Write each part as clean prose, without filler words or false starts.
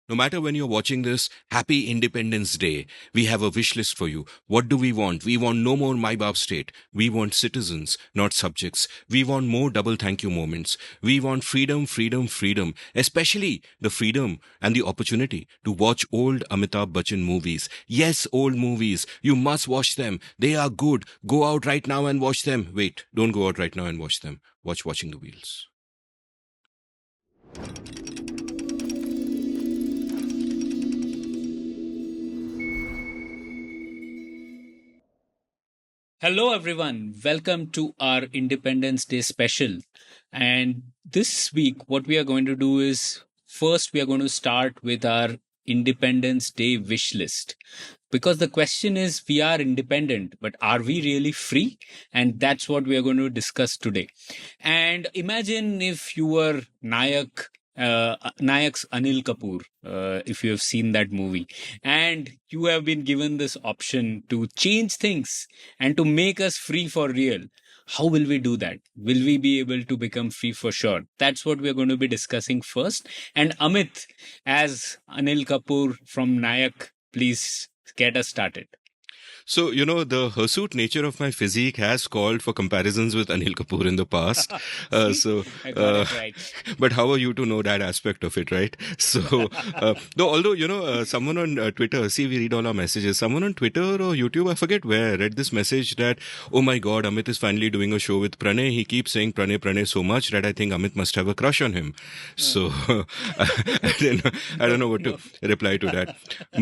No matter when you're watching this, happy Independence Day. We have a wish list for you. What do we want? We want no more My Baap state. We want citizens, not subjects. We want more double thank you moments. We want freedom, freedom, freedom. Especially the freedom and the opportunity to watch old Amitabh Bachchan movies. Yes, old movies. You must watch them. They are good. Go out right now and watch them. Wait, don't go out right now and watch them. Watch Watching the Wheels. Hello, everyone. Welcome to our Independence Day special. And this week, what we are going to do is first, we are going to start with our Independence Day wish list. Because the question is, we are independent, but are we really free? And that's what we are going to discuss today. And imagine if you were Nayak's Anil Kapoor, if you have seen that movie, and you have been given this option to change things and to make us free for real. How will we do that? Will we be able to become free for sure? That's what we're going to be discussing first. And Amit, as Anil Kapoor from Nayak, please get us started. So, the hirsute nature of my physique has called for comparisons with Anil Kapoor in the past. See? I got it right. But how are you to know that aspect of it, right? So, though, although, someone on Twitter, see, we read all our messages. Someone on Twitter or YouTube, I forget where, read this message that, oh my God, Amit is finally doing a show with Pranay. He keeps saying Pranay, Pranay so much that I think Amit must have a crush on him. So, I don't know what to reply to that.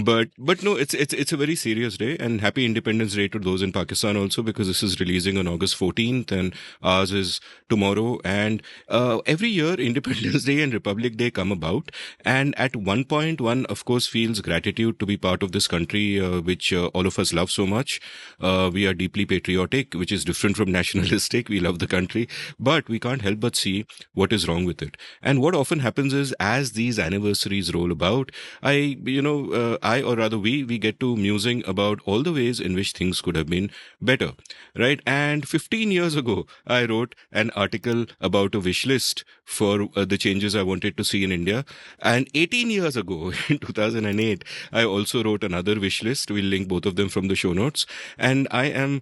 But no, it's a very serious day, and happy Independence Day to those in Pakistan also, because this is releasing on August 14th and ours is tomorrow. And every year Independence Day and Republic Day come about, and at one point one of course feels gratitude to be part of this country, which all of us love so much. We are deeply patriotic, which is different from nationalistic. We love the country, but we can't help but see what is wrong with it. And what often happens is, as these anniversaries roll about, or rather we get to musing about all the ways in which things could have been better, right? And 15 years ago, I wrote an article about a wish list for the changes I wanted to see in India. And 18 years ago, in 2008, I also wrote another wish list. We'll link both of them from the show notes. And I am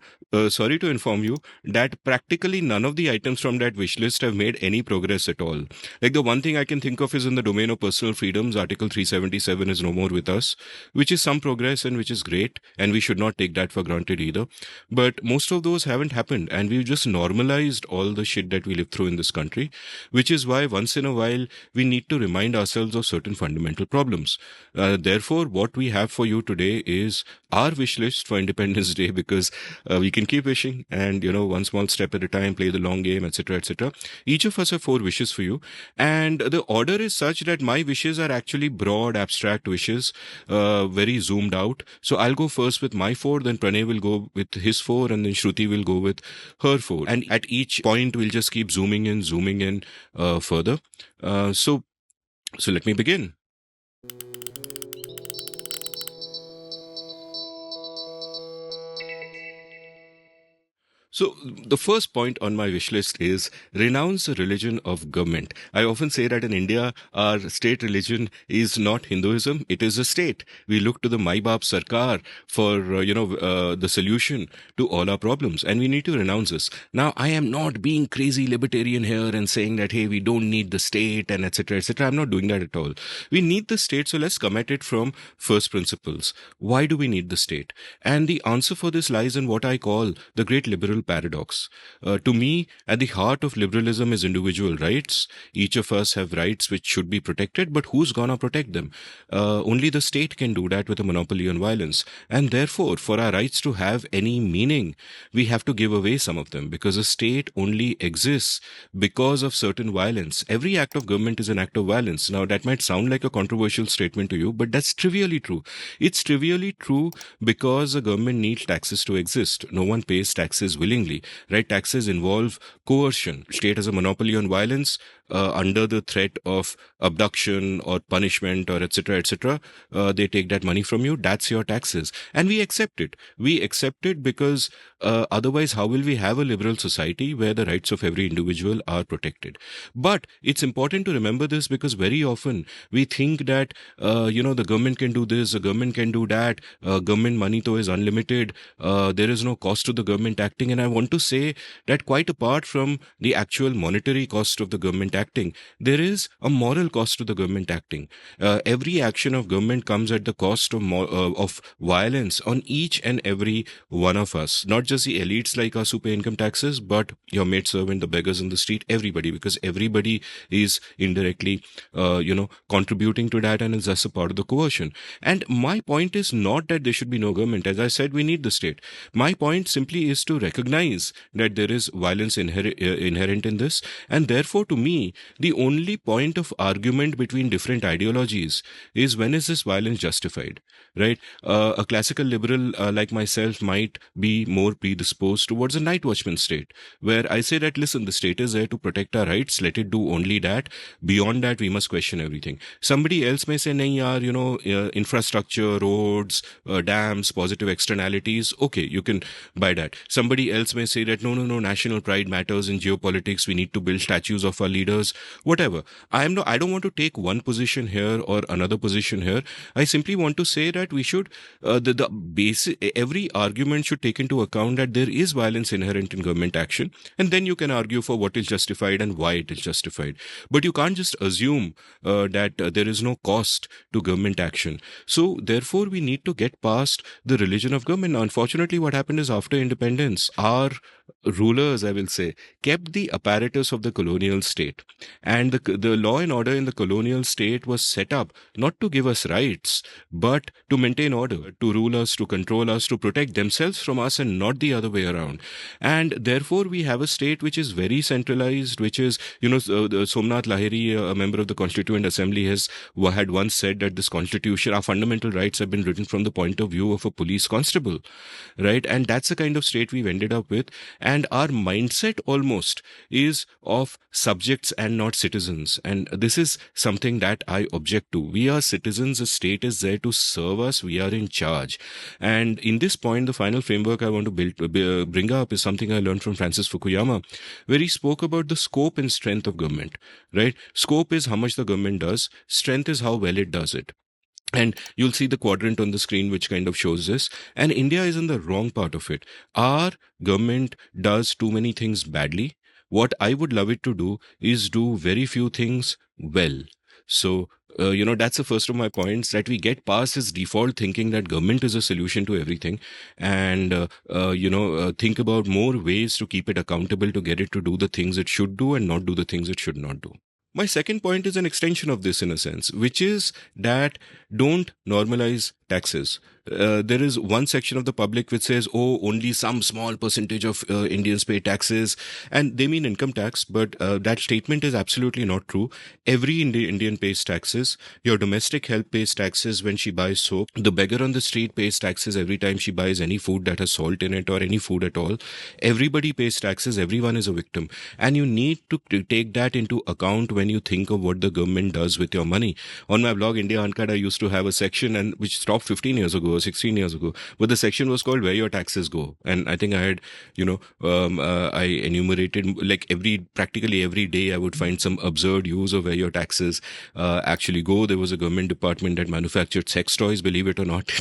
sorry to inform you that practically none of the items from that wish list have made any progress at all. Like, the one thing I can think of is in the domain of personal freedoms, Article 377 is no more with us, which is some progress and which is great. And we should not take that for granted either. But most of those haven't happened, and we've just normalized all the shit that we live through in this country, which is why once in a while we need to remind ourselves of certain fundamental problems. Therefore, what we have for you today is our wish list for Independence Day, because we can keep wishing and, one small step at a time, play the long game, etc., etc. Each of us have 4 wishes for you, and the order is such that my wishes are actually broad, abstract wishes, very zoomed out. So I'll go first with my 4, then Pranay will go with his 4, and then Shruti will go with her 4. And at each point, we'll just keep zooming in further. So let me begin. So the first point on my wish list is renounce the religion of government. I often say that in India, our state religion is not Hinduism, it is a state. We look to the Mai Baap Sarkar for, the solution to all our problems, and we need to renounce this. Now, I am not being crazy libertarian here and saying that, hey, we don't need the state and etc., etc. I'm not doing that at all. We need the state, so let's come at it from first principles. Why do we need the state? And the answer for this lies in what I call the great liberal paradox. To me, at the heart of liberalism is individual rights. Each of us have rights which should be protected, but who's gonna protect them? Only the state can do that with a monopoly on violence. And therefore, for our rights to have any meaning, we have to give away some of them, because a state only exists because of certain violence. Every act of government is an act of violence. Now, that might sound like a controversial statement to you, but that's trivially true. It's trivially true because a government needs taxes to exist. No one pays taxes willingly, right? Taxes involve coercion. State has a monopoly on violence. under the threat of abduction or punishment or etc., they take that money from you. That's your taxes. And we accept it. We accept it because otherwise, how will we have a liberal society where the rights of every individual are protected? But it's important to remember this because very often we think that, the government can do this, the government can do that, government money though is unlimited, there is no cost to the government acting. And I want to say that quite apart from the actual monetary cost of the government acting, there is a moral cost to the government acting. Every action of government comes at the cost of violence on each and every one of us, not just the elites like us who pay income taxes, but your maidservant, the beggars in the street, everybody, because everybody is indirectly, contributing to that and is thus a part of the coercion. And my point is not that there should be no government. As I said, we need the state. My point simply is to recognize that there is violence inherent in this. And therefore, to me, the only point of argument between different ideologies is when is this violence justified, right? A classical liberal like myself might be more predisposed towards a night watchman state, where I say that, listen, the state is there to protect our rights. Let it do only that. Beyond that, we must question everything. Somebody else may say, nahi yaar, infrastructure, roads, dams, positive externalities. Okay, you can buy that. Somebody else may say that, no, national pride matters in geopolitics. We need to build statues of our leaders, whatever. I don't want to take one position here or another position here. I simply want to say that we should, the basic, every argument should take into account that there is violence inherent in government action. And then you can argue for what is justified and why it is justified. But you can't just assume that there is no cost to government action. So therefore, we need to get past the religion of government. Now, unfortunately, what happened is after independence, our rulers, I will say, kept the apparatus of the colonial state. And the law and order in the colonial state was set up not to give us rights, but to maintain order, to rule us, to control us, to protect themselves from us and not the other way around. And therefore, we have a state which is very centralized, which is, Somnath Lahiri, a member of the Constituent Assembly, had once said that this constitution, our fundamental rights have been written from the point of view of a police constable, right? And that's the kind of state we've ended up with. And our mindset almost is of subjects and not citizens. And this is something that I object to. We are citizens. The state is there to serve us. We are in charge. And in this point, the final framework I want to bring up is something I learned from Francis Fukuyama, where he spoke about the scope and strength of government, right? Scope is how much the government does. Strength is how well it does it. And you'll see the quadrant on the screen which kind of shows this. And India is in the wrong part of it. Our government does too many things badly. What I would love it to do is do very few things well. So, that's the first of my points, that we get past this default thinking that government is a solution to everything and, think about more ways to keep it accountable, to get it to do the things it should do and not do the things it should not do. My second point is an extension of this in a sense, which is that don't normalize taxes. There is one section of the public which says, oh, only some small percentage of Indians pay taxes, and they mean income tax, but that statement is absolutely not true. Every Indian pays taxes. Your domestic help pays taxes when she buys soap. The beggar on the street pays taxes every time she buys any food that has salt in it or any food at all. Everybody pays taxes. Everyone is a victim. And you need to take that into account when you think of what the government does with your money. On my blog, India Uncut, I used to have a section and which stopped 15 years ago or 16 years ago, but the section was called Where Your Taxes Go. And I think I had, I enumerated like practically every day I would find some absurd use of where your taxes actually go. There was a government department that manufactured sex toys, believe it or not.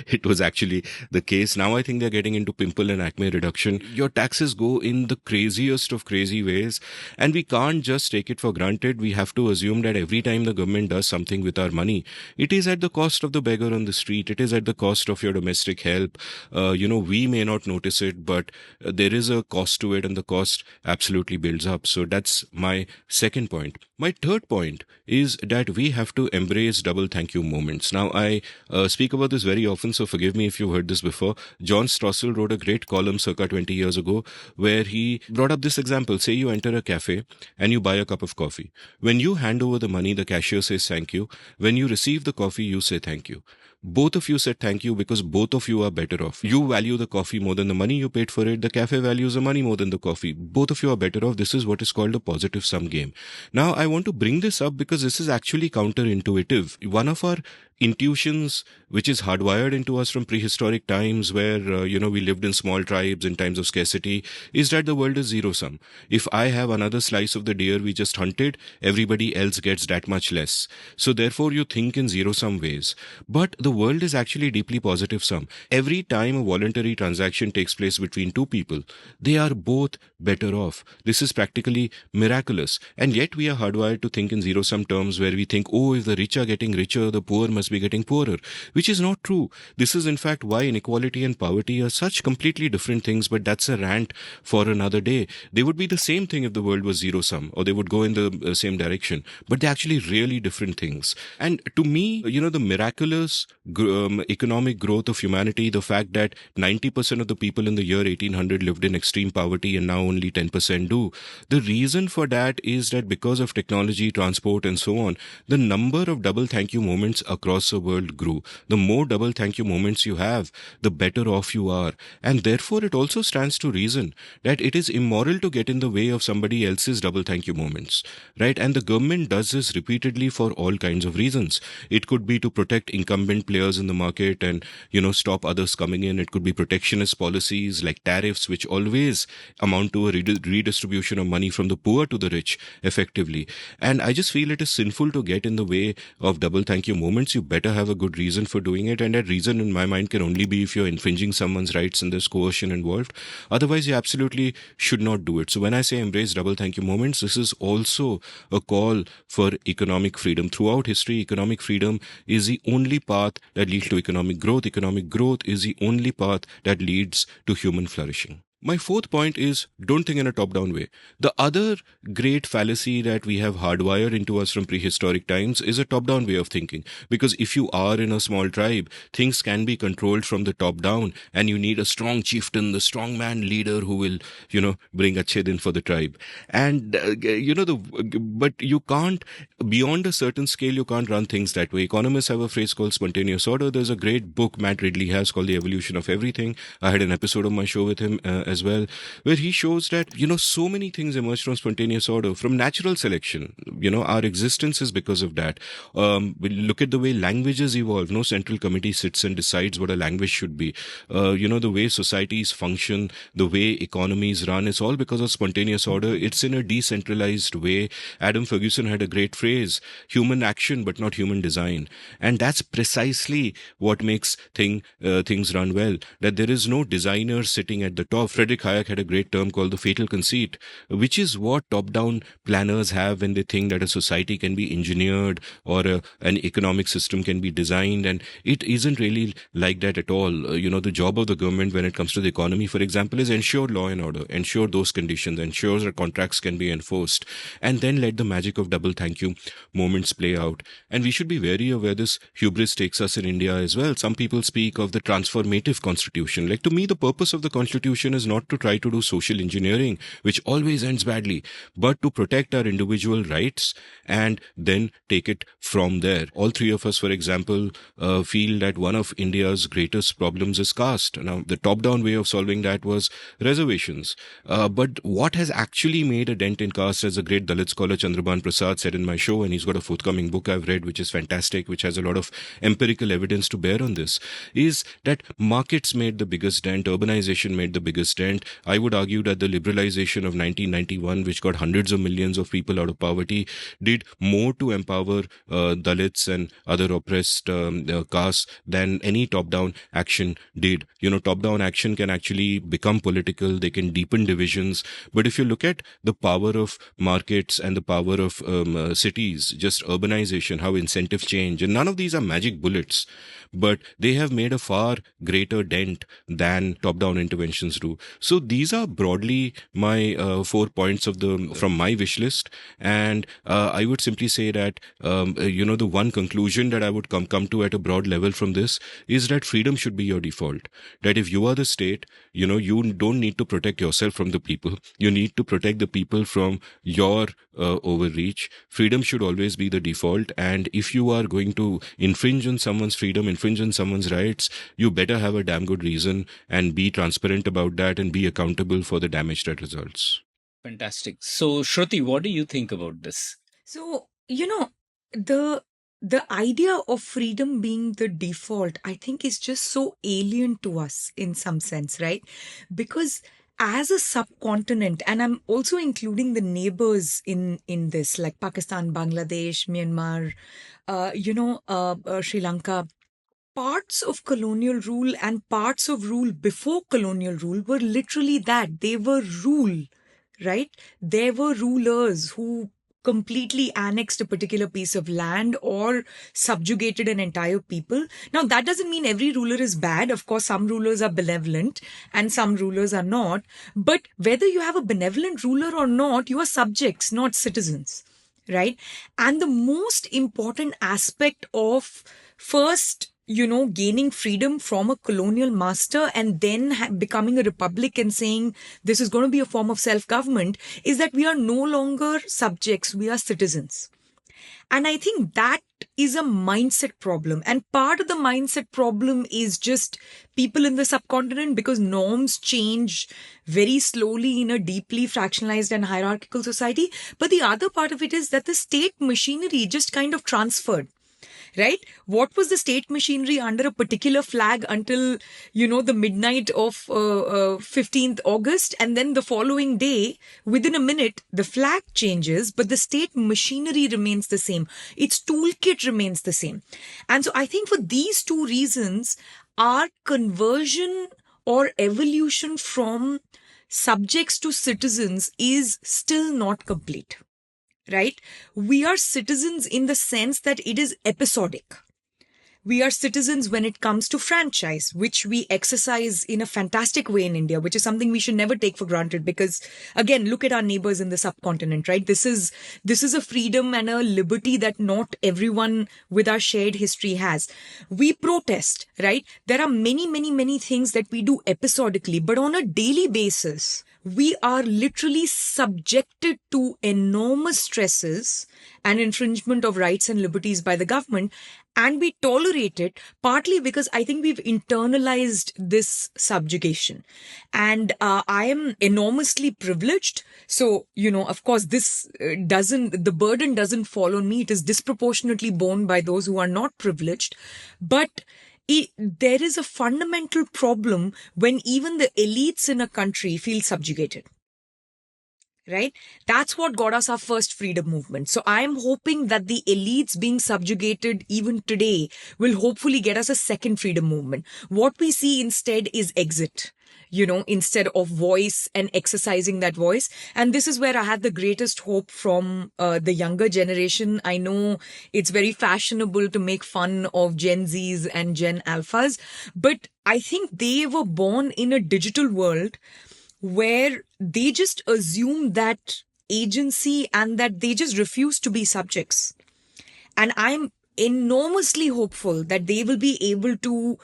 It was actually the case. Now I think they're getting into pimple and acne reduction. Your taxes go in the craziest of crazy ways, and we can't just take it for granted. We have to assume that every time the government does something with our money, it is at the cost of the beggar on the street. It is at the cost of your domestic help. We may not notice it, but there is a cost to it, and the cost absolutely builds up. So that's my second point. My third point is that we have to embrace double thank you moments. Now, I speak about this very often, so forgive me if you've heard this before. John Stossel wrote a great column circa 20 years ago where he brought up this example. Say you enter a cafe and you buy a cup of coffee. When you hand over the money, the cashier says thank you. When you receive the coffee, you say thank you. both of you said thank you because both of you are better off. You value the coffee more than the money you paid for it. The cafe values the money more than the coffee. Both of you are better off. This is what is called a positive sum game. Now, I want to bring this up because this is actually counterintuitive. One of our intuitions, which is hardwired into us from prehistoric times where, we lived in small tribes in times of scarcity, is that the world is zero sum. If I have another slice of the deer we just hunted, everybody else gets that much less. So therefore you think in zero sum ways. But the world is actually deeply positive sum. Every time a voluntary transaction takes place between two people, they are both better off. This is practically miraculous. And yet we are hardwired to think in zero sum terms where we think, oh, if the rich are getting richer, the poor must be getting poorer, which is not true. This is in fact why inequality and poverty are such completely different things, but that's a rant for another day. They would be the same thing if the world was zero sum, or they would go in the same direction, but they're actually really different things. And to me, the miraculous economic growth of humanity, the fact that 90% of the people in the year 1800 lived in extreme poverty and now only 10% do, the reason for that is that because of technology, transport and so on, the number of double thank you moments across the world grew. The more double thank you moments you have, the better off you are. And therefore it also stands to reason that it is immoral to get in the way of somebody else's double thank you moments, right? And the government does this repeatedly for all kinds of reasons. It could be to protect incumbent players in the market and, stop others coming in. It could be protectionist policies like tariffs, which always amount to a redistribution of money from the poor to the rich effectively. And I just feel it is sinful to get in the way of double thank you moments. You better have a good reason for doing it, and that reason in my mind can only be if you're infringing someone's rights and there's coercion involved. Otherwise you absolutely should not do it. So when I say embrace double thank you moments, this is also a call for economic freedom. Throughout history, economic freedom is the only path that leads to economic growth. Economic growth is the only path that leads to human flourishing. My fourth point is don't think in a top-down way. The other great fallacy that we have hardwired into us from prehistoric times is a top-down way of thinking. Because if you are in a small tribe, things can be controlled from the top down, and you need a strong chieftain, the strong man leader who will, bring achhe din for the tribe. And, but you can't, beyond a certain scale, you can't run things that way. Economists have a phrase called spontaneous order. There's a great book Matt Ridley has called The Evolution of Everything. I had an episode of my show with him as well, where he shows that, so many things emerge from spontaneous order, from natural selection. Our existence is because of that. We look at the way languages evolve. No central committee sits and decides what a language should be. The way societies function, the way economies run, it's all because of spontaneous order. It's in a decentralized way. Adam Ferguson had a great phrase, human action but not human design. And that's precisely what makes things run well. That there is no designer sitting at the top. Friedrich Hayek had a great term called the fatal conceit, which is what top-down planners have when they think that a society can be engineered or an economic system can be designed. And it isn't really like that at all. The job of the government when it comes to the economy, for example, is ensure law and order, ensure those conditions, ensure that contracts can be enforced, and then let the magic of double thank you moments play out. And we should be wary of where this hubris takes us in India as well. Some people speak of the transformative constitution. Like, to me, the purpose of the constitution is not to try to do social engineering, which always ends badly, but to protect our individual rights and then take it from there. All three of us, for example, feel that one of India's greatest problems is caste. Now, the top-down way of solving that was reservations. But what has actually made a dent in caste, as a great Dalit scholar Chandrabhan Prasad said in my show, and he's got a forthcoming book I've read, which is fantastic, which has a lot of empirical evidence to bear on this, is that markets made the biggest dent, urbanization made the biggest dent. I would argue that the liberalization of 1991, which got hundreds of millions of people out of poverty, did more to empower Dalits and other oppressed castes than any top-down action did. Top-down action can actually become political, they can deepen divisions, but if you look at the power of markets and the power of cities, just urbanization, how incentives change, and none of these are magic bullets, but they have made a far greater dent than top-down interventions do. So these are broadly my 4 points from my wish list, and I would simply say that the one conclusion that I would come to at a broad level from this is that freedom should be your default. That if you are the state, you don't need to protect yourself from the people. You need to protect the people from your overreach. Freedom should always be the default, and if you are going to infringe on someone's freedom, infringe on someone's rights, you better have a damn good reason and be transparent about that and be accountable for the damage that results. Fantastic. So, Shruti, what do you think about this? So, the idea of freedom being the default, I think, is just so alien to us in some sense, right? Because as a subcontinent, and I'm also including the neighbors in this, like Pakistan, Bangladesh, Myanmar, Sri Lanka, parts of colonial rule and parts of rule before colonial rule were literally that. They were rule, right? There were rulers who completely annexed a particular piece of land or subjugated an entire people. Now, that doesn't mean every ruler is bad. Of course, some rulers are benevolent and some rulers are not. But whether you have a benevolent ruler or not, you are subjects, not citizens, right? And the most important aspect of first, gaining freedom from a colonial master and then becoming a republic and saying this is going to be a form of self-government is that we are no longer subjects, we are citizens. And I think that is a mindset problem. And part of the mindset problem is just people in the subcontinent, because norms change very slowly in a deeply fractionalized and hierarchical society. But the other part of it is that the state machinery just kind of transferred. Right? What was the state machinery under a particular flag until, the midnight of 15th August? And then the following day, within a minute, the flag changes, but the state machinery remains the same. Its toolkit remains the same. And so I think for these two reasons, our conversion or evolution from subjects to citizens is still not complete. Right? We are citizens in the sense that it is episodic. We are citizens when it comes to franchise, which we exercise in a fantastic way in India, which is something we should never take for granted because, again, look at our neighbors in the subcontinent, right? This is a freedom and a liberty that not everyone with our shared history has. We protest, right? There are many, many, many things that we do episodically, but on a daily basis, we are literally subjected to enormous stresses and infringement of rights and liberties by the government. And we tolerate it partly because I think we've internalized this subjugation. And I am enormously privileged. So, of course, the burden doesn't fall on me. It is disproportionately borne by those who are not privileged. But there is a fundamental problem when even the elites in a country feel subjugated. Right? That's what got us our first freedom movement. So I'm hoping that the elites being subjugated even today will hopefully get us a second freedom movement. What we see instead is exit, instead of voice and exercising that voice. And this is where I had the greatest hope from the younger generation. I know it's very fashionable to make fun of Gen Zs and Gen Alphas, but I think they were born in a digital world where they just assume that agency and that they just refuse to be subjects. And I'm enormously hopeful that they will be able to,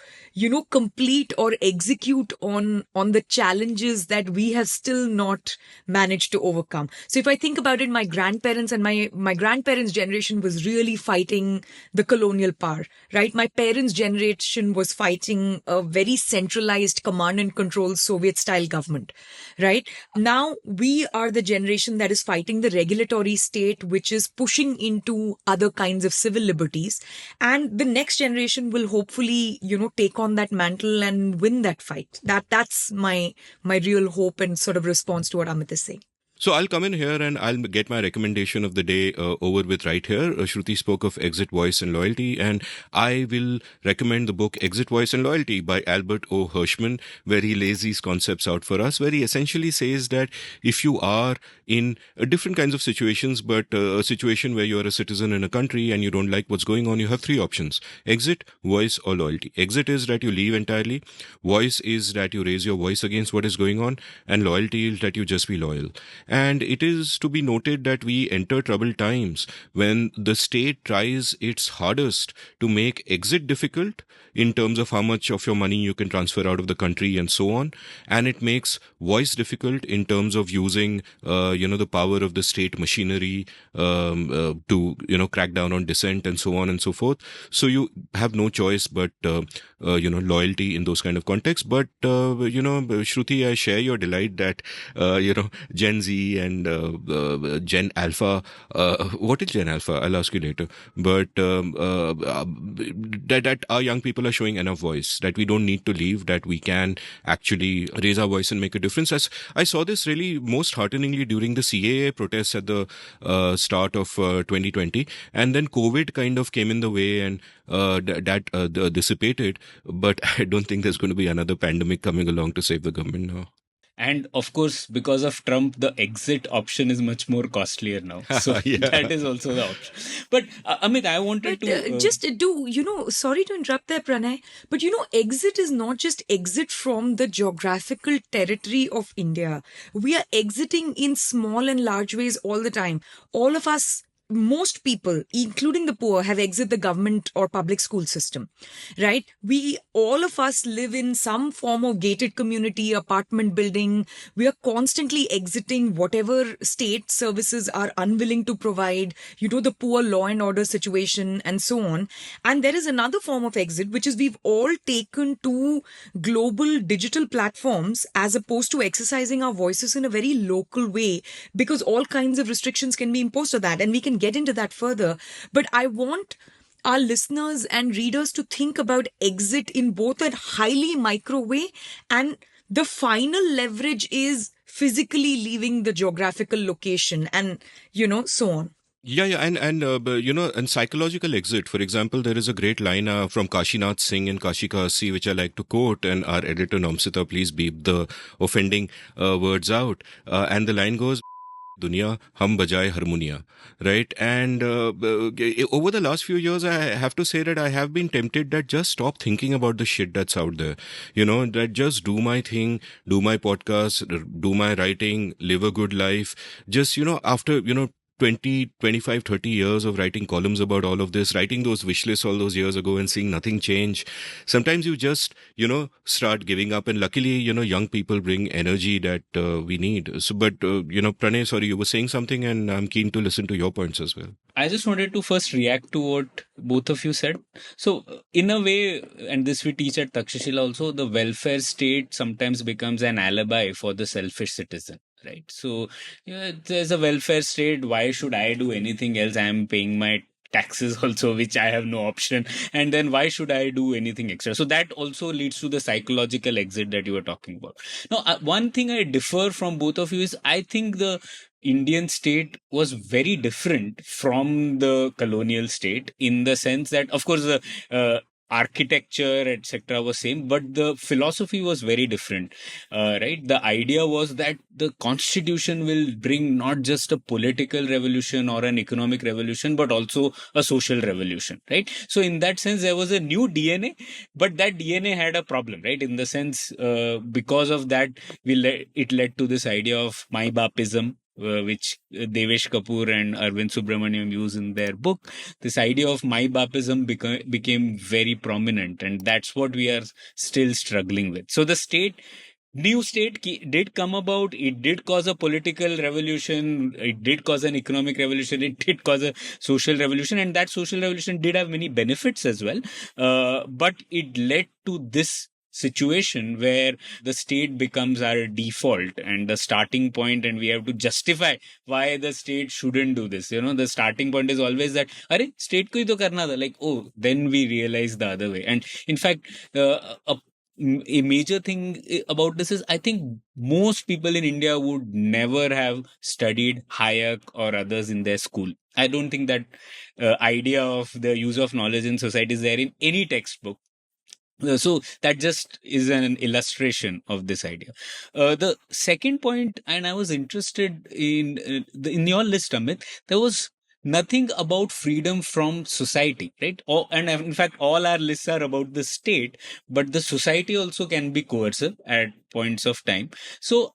complete or execute on the challenges that we have still not managed to overcome. So if I think about it, my grandparents and my grandparents' generation was really fighting the colonial power, right? My parents' generation was fighting a very centralized command and control Soviet style government, right? Now we are the generation that is fighting the regulatory state, which is pushing into other kinds of civil liberties. And the next generation will hopefully, take on that mantle and win that fight. That's my real hope and sort of response to what Amit is saying. So I'll come in here and I'll get my recommendation of the day over with right here. Shruti spoke of Exit, Voice and Loyalty, and I will recommend the book Exit, Voice and Loyalty by Albert O. Hirschman, where he lays these concepts out for us, where he essentially says that if you are in different kinds of situations, but a situation where you are a citizen in a country and you don't like what's going on, you have three options: exit, voice, or loyalty. Exit is that you leave entirely. Voice is that you raise your voice against what is going on. And loyalty is that you just be loyal. And it is to be noted that we enter troubled times when the state tries its hardest to make exit difficult in terms of how much of your money you can transfer out of the country and so on. And it makes voice difficult in terms of using, the power of the state machinery to, crack down on dissent and so on and so forth. So you have no choice but, loyalty in those kind of contexts. But, Shruti, I share your delight that, Gen Z and Gen Alpha, what is Gen Alpha? I'll ask you later. But that our young people are showing enough voice, that we don't need to leave, that we can actually raise our voice and make a difference. As I saw this really most hearteningly during the CAA protests at the start of 2020, and then COVID kind of came in the way and that dissipated. But I don't think there's going to be another pandemic coming along to save the government now. And of course, because of Trump, the exit option is much more costlier now. So Yeah. that is also the option. But Amit, I wanted But to sorry to interrupt there, Pranay, but exit is not just exit from the geographical territory of India. We are exiting in small and large ways all the time. All of us, most people, including the poor, have exited the government or public school system, right? All of us live in some form of gated community, apartment building. We are constantly exiting whatever state services are unwilling to provide, the poor law and order situation and so on. And there is another form of exit, which is we've all taken to global digital platforms as opposed to exercising our voices in a very local way, because all kinds of restrictions can be imposed on that. And we can get into that further. But I want our listeners and readers to think about exit in both a highly micro way, and the final leverage is physically leaving the geographical location and, so on. Yeah, and and psychological exit. For example, there is a great line from Kashinath Singh in Kashi Ka Assi, which I like to quote, and our editor Namsita, please beep the offending words out. And the line goes, Dunya hum bajaye harmonia, right? And over the last few years, I have to say that I have been tempted that just stop thinking about the shit that's out there. That just do my thing, do my podcast, do my writing, live a good life. Just, after, 20, 25, 30 years of writing columns about all of this, writing those wish lists all those years ago and seeing nothing change. Sometimes you just, start giving up. And luckily, young people bring energy that we need. So, but, Pranay, sorry, you were saying something and I'm keen to listen to your points as well. I just wanted to first react to what both of you said. So, in a way, and this we teach at Takshashila also, the welfare state sometimes becomes an alibi for the selfish citizen. Right. So, there's a welfare state. Why should I do anything else? I am paying my taxes also, which I have no option. And then why should I do anything extra? So that also leads to the psychological exit that you were talking about. Now, one thing I differ from both of you is I think the Indian state was very different from the colonial state in the sense that, of course, the architecture, etc., was same, but the philosophy was very different. Right? The idea was that the constitution will bring not just a political revolution or an economic revolution, but also a social revolution. Right? So in that sense, there was a new DNA, but that DNA had a problem. Right? In the sense, because of that, it led to this idea of my bapism, which Devesh Kapoor and Arvind Subramaniam use in their book. This idea of my bapism became very prominent, and that's what we are still struggling with. So the new state did come about. It did cause a political revolution. It did cause an economic revolution. It did cause a social revolution, and that social revolution did have many benefits as well. But it led to this situation where the state becomes our default and the starting point, and we have to justify why the state shouldn't do this. The starting point is always that, Arey, state ko hi to karna tha. Like, oh, then we realize the other way. And in fact, a a major thing about this is I think most people in India would never have studied Hayek or others in their school. I don't think that idea of the use of knowledge in society is there in any textbook. So that just is an illustration of this idea. The second point, and I was interested in in your list, Amit, there was nothing about freedom from society, right? And in fact, all our lists are about the state, but the society also can be coercive at points of time. So.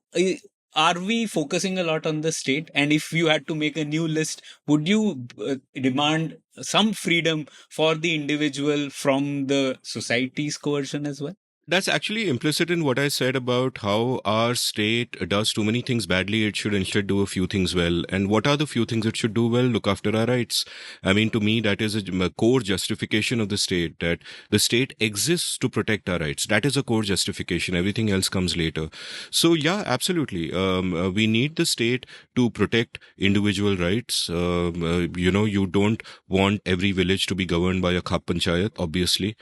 Are we focusing a lot on the state? And if you had to make a new list, would you demand some freedom for the individual from the society's coercion as well? That's actually implicit in what I said about how our state does too many things badly. It should instead do a few things well. And what are the few things it should do well? Look after our rights. I mean, to me, that is a core justification of the state, that the state exists to protect our rights. That is a core justification. Everything else comes later. So, yeah, absolutely. We need the state to protect individual rights. You don't want every village to be governed by a Khap Panchayat, obviously.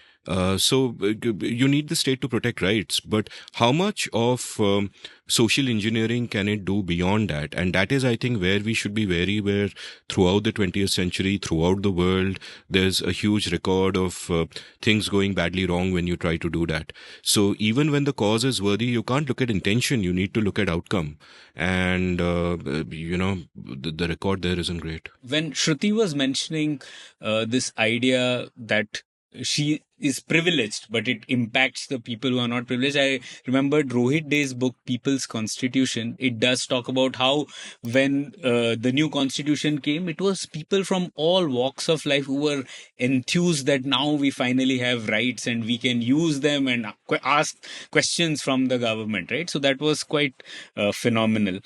So you need the state to protect rights, but how much of social engineering can it do beyond that? And that is, I think, where we should be wary, where throughout the 20th century, throughout the world, there's a huge record of things going badly wrong when you try to do that. So even when the cause is worthy, you can't look at intention, you need to look at outcome. And, the record there isn't great. When Shruti was mentioning this idea that she is privileged, but it impacts the people who are not privileged. I remembered Rohit Day's book, People's Constitution. It does talk about how when the new constitution came, it was people from all walks of life who were enthused that now we finally have rights and we can use them and ask questions from the government, right? So that was quite phenomenal.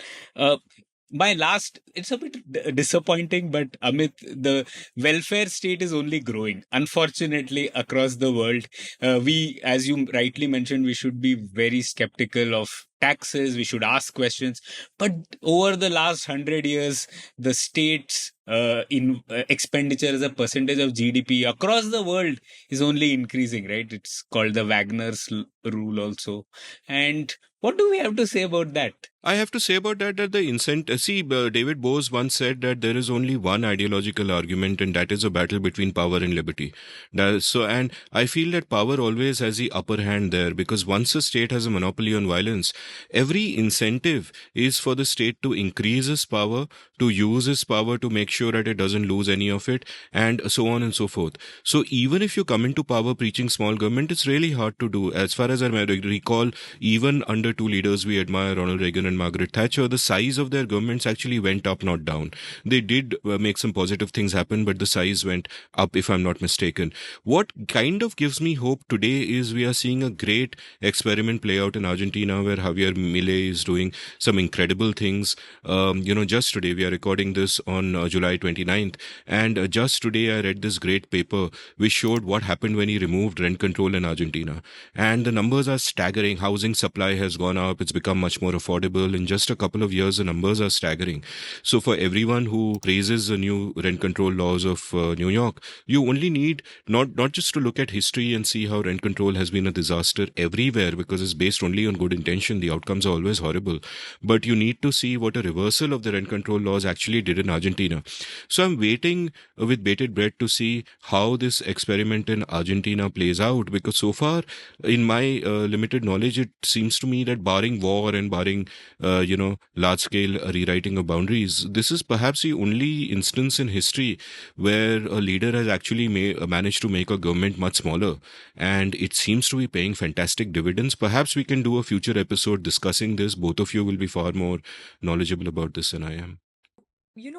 My last, it's a bit disappointing, but Amit, the welfare state is only growing, unfortunately, across the world. We, as you rightly mentioned, we should be very skeptical of taxes. We should ask questions. But over the last 100 years, the state's expenditure as a percentage of GDP across the world is only increasing, right? It's called the Wagner's rule also. And what do we have to say about that? I have to say about that the incentive. See, David Bose once said that there is only one ideological argument, and that is a battle between power and liberty. And I feel that power always has the upper hand there, because once a state has a monopoly on violence, every incentive is for the state to increase its power, to use its power to make sure that it doesn't lose any of it, and so on and so forth. So even if you come into power preaching small government, it's really hard to do. As far as I recall, even under two leaders we admire, Ronald Reagan and Margaret Thatcher, the size of their governments actually went up, not down. They did make some positive things happen, but the size went up, if I'm not mistaken. What kind of gives me hope today is we are seeing a great experiment play out in Argentina, where Javier Milei is doing some incredible things. Just today, we are recording this on July 29th, and just today I read this great paper which showed what happened when he removed rent control in Argentina. And the numbers are staggering. Housing supply has gone up. It's become much more affordable. In just a couple of years, the numbers are staggering. So for everyone who praises the new rent control laws of New York, you only need not just to look at history and see how rent control has been a disaster everywhere, because it's based only on good intention. The outcomes are always horrible. But you need to see what a reversal of the rent control laws actually did in Argentina. So I'm waiting with bated breath to see how this experiment in Argentina plays out, because so far, in my limited knowledge, it seems to me that barring war and barring large-scale rewriting of boundaries, this is perhaps the only instance in history where a leader has actually managed to make a government much smaller, and it seems to be paying fantastic dividends. Perhaps we can do a future episode discussing this. Both of you will be far more knowledgeable about this than I am.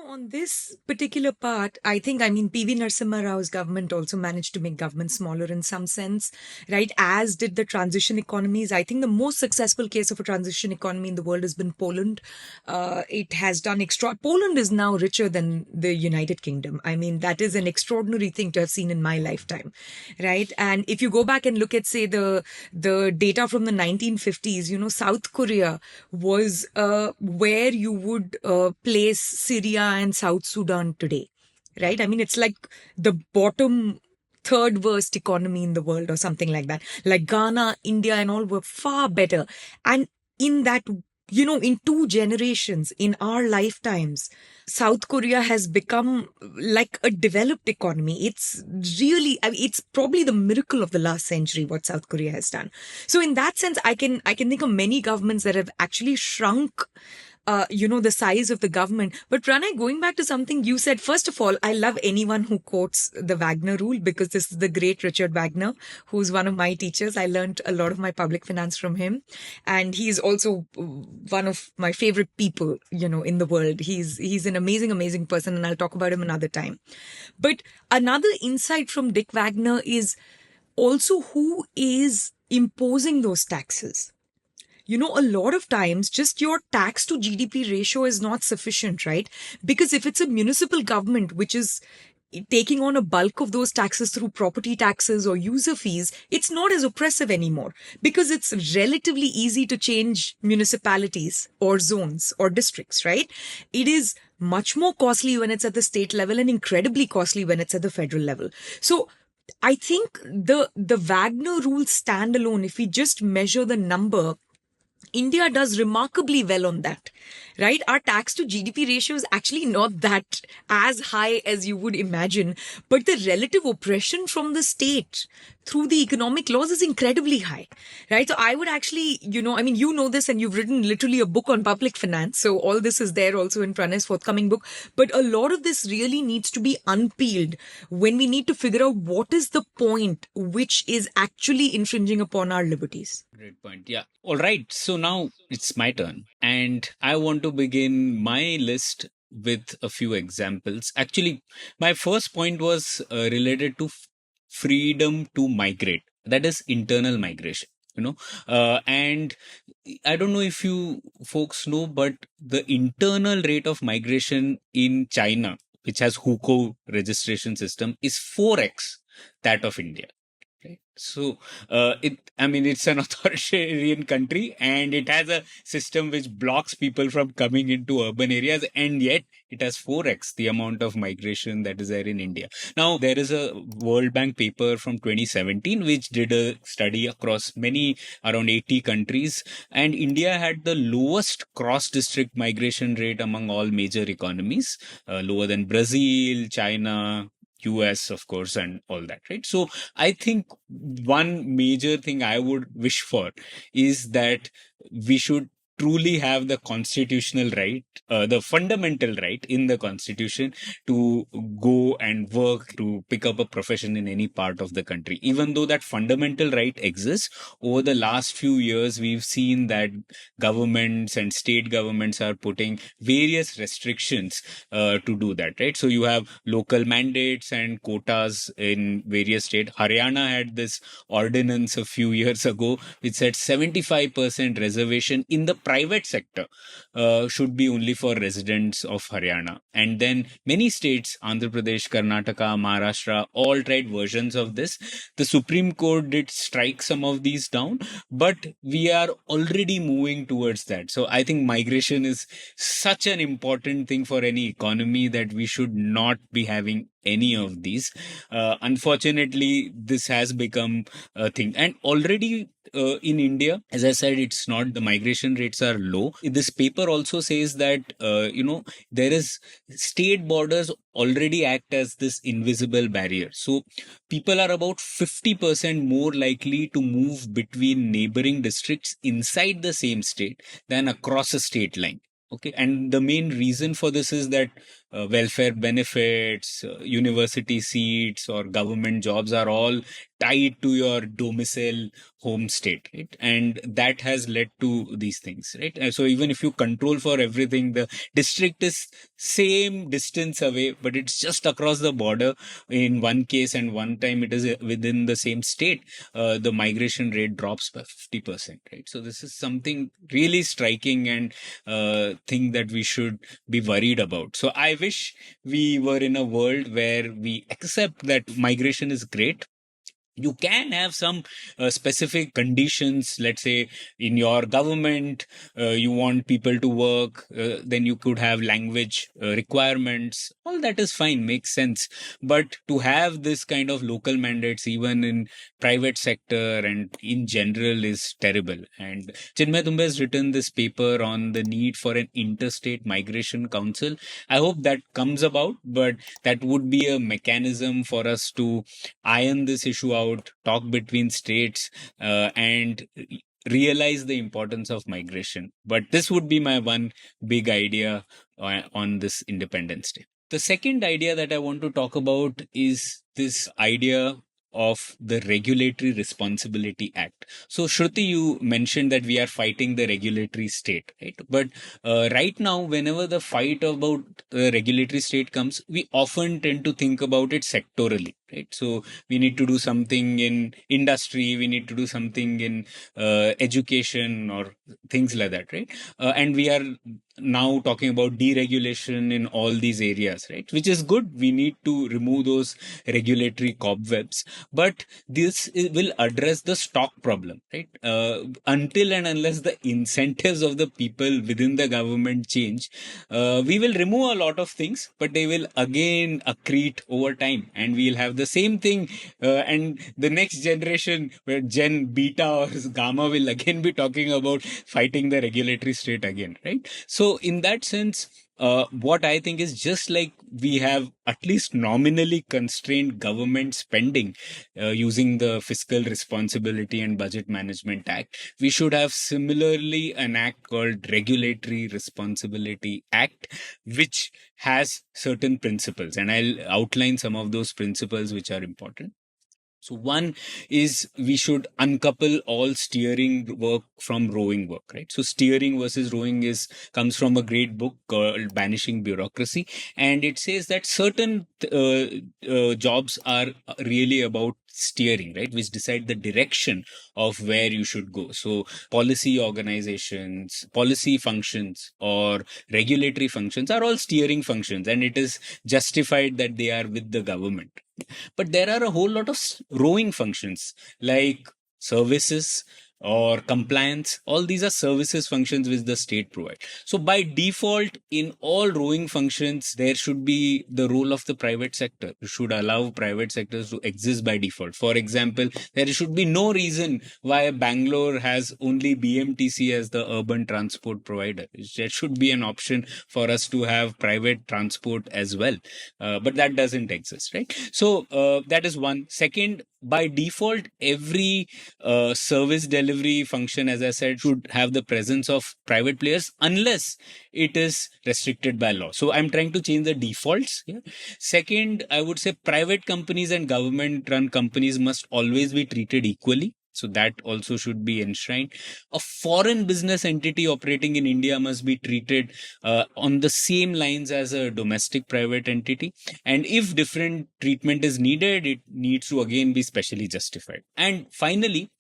On this particular part, PV Narasimha Rao's government also managed to make government smaller in some sense, right? As did the transition economies. I think the most successful case of a transition economy in the world has been Poland. It has done Poland is now richer than the United Kingdom. I mean, that is an extraordinary thing to have seen in my lifetime, right? And if you go back and look at, say, the data from the 1950s, South Korea was where you would place Syria and South Sudan today, right? I mean, it's like the bottom third worst economy in the world or something like that. Like Ghana, India, and all were far better. And in that, in 2 generations, in our lifetimes, South Korea has become like a developed economy. It's really, I mean, it's probably the miracle of the last century what South Korea has done. So in that sense, I can think of many governments that have actually shrunk the size of the government. But Pranay, going back to something you said, first of all, I love anyone who quotes the Wagner rule, because this is the great Richard Wagner, who's one of my teachers. I learned a lot of my public finance from him. And he's also one of my favorite people, in the world. He's an amazing, amazing person. And I'll talk about him another time. But another insight from Dick Wagner is also who is imposing those taxes. A lot of times just your tax to GDP ratio is not sufficient, right? Because if it's a municipal government which is taking on a bulk of those taxes through property taxes or user fees, it's not as oppressive anymore, because it's relatively easy to change municipalities or zones or districts, right? It is much more costly when it's at the state level and incredibly costly when it's at the federal level. So I think the Wagner rule standalone, if we just measure the number, India does remarkably well on that, right? Our tax to GDP ratio is actually not that as high as you would imagine, but the relative oppression from the state through the economic laws is incredibly high, right? So I would actually, this, and you've written literally a book on public finance. So all this is there also in Pranay's forthcoming book. But a lot of this really needs to be unpeeled when we need to figure out what is the point which is actually infringing upon our liberties. Great point. Yeah. All right. So now it's my turn. And I want to begin my list with a few examples. Actually, my first point was related to freedom to migrate. That is internal migration. And I don't know if you folks know, but the internal rate of migration in China, which has hukou registration system, is 4x that of India. Right. So it's an authoritarian country, and it has a system which blocks people from coming into urban areas, and yet it has 4x the amount of migration that is there in India. Now, there is a World Bank paper from 2017 which did a study across around 80 countries, and India had the lowest cross-district migration rate among all major economies, lower than Brazil, China, US, of course, and all that, right? So I think one major thing I would wish for is that we should truly have the constitutional right, the fundamental right in the constitution to go and work, to pick up a profession in any part of the country. Even though that fundamental right exists, over the last few years, we've seen that governments and state governments are putting various restrictions to do that, right? So you have local mandates and quotas in various states. Haryana had this ordinance a few years ago which said 75% reservation in the private sector should be only for residents of Haryana. And then many states, Andhra Pradesh, Karnataka, Maharashtra, all tried versions of this. The Supreme Court did strike some of these down, but we are already moving towards that. So I think migration is such an important thing for any economy that we should not be having any of these. Unfortunately, this has become a thing. And already in India, as I said, it's not, the migration rates are low. This paper also says that, there is state borders already act as this invisible barrier. So people are about 50% more likely to move between neighboring districts inside the same state than across a state line. Okay. And the main reason for this is that welfare benefits, university seats, or government jobs are all tied to your domicile home state, right? And that has led to these things, right? And so even if you control for everything, the district is same distance away, but it's just across the border in one case, and one time it is within the same state, the migration rate drops by 50%, right? So this is something really striking and thing that we should be worried about. So I wish we were in a world where we accept that migration is great, You can have some specific conditions. Let's say in your government, you want people to work, then you could have language requirements. All that is fine, makes sense. But to have this kind of local mandates, even in private sector and in general, is terrible. And Chinmay Tumbe has written this paper on the need for an interstate migration council. I hope that comes about, but that would be a mechanism for us to iron this issue out, talk between states, and realize the importance of migration. But this would be my one big idea on this Independence Day. The second idea that I want to talk about is this idea of the Regulatory Responsibility Act. So, Shruti, you mentioned that we are fighting the regulatory state, right? But right now, whenever the fight about the regulatory state comes, we often tend to think about it sectorally, right? So, we need to do something in industry, we need to do something in education or things like that, right? And we are now talking about deregulation in all these areas, right? Which is good. We need to remove those regulatory cobwebs, but this will address the stock problem, right? Until and unless the incentives of the people within the government change, we will remove a lot of things, but they will again accrete over time, and we'll have the same thing. And the next generation, where Gen Beta or Gamma, will again be talking about fighting the regulatory state again, right? So, in that sense, what I think is, just like we have at least nominally constrained government spending using the Fiscal Responsibility and Budget Management Act, we should have similarly an act called Regulatory Responsibility Act, which has certain principles. And I'll outline some of those principles which are important. So one is, we should uncouple all steering work from rowing work, right? So steering versus rowing comes from a great book called Banishing Bureaucracy, and it says that certain jobs are really about steering, right, which decide the direction of where you should go. So policy organizations, policy functions, or regulatory functions are all steering functions, and it is justified that they are with the government. But there are a whole lot of rowing functions like services or compliance. All these are services functions which the state provides. So by default, in all rowing functions, there should be the role of the private sector. You should allow private sectors to exist by default. For example, there should be no reason why Bangalore has only BMTC as the urban transport provider. There should be an option for us to have private transport as well. But that doesn't exist, right? So that is one. Second, by default, every service delivery function, as I said, should have the presence of private players unless it is restricted by law. So I'm trying to change the defaults here. Second, I would say private companies and government run companies must always be treated equally. So that also should be enshrined. A foreign business entity operating in India must be treated on the same lines as a domestic private entity. And if different treatment is needed, it needs to again be specially justified. And finally,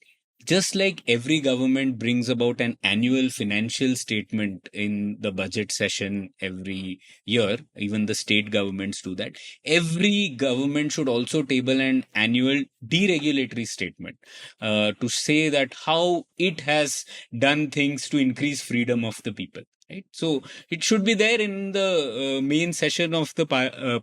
just like every government brings about an annual financial statement in the budget session every year, even the state governments do that. Every government should also table an annual deregulatory statement to say that how it has done things to increase freedom of the people. Right? So it should be there in the main session of the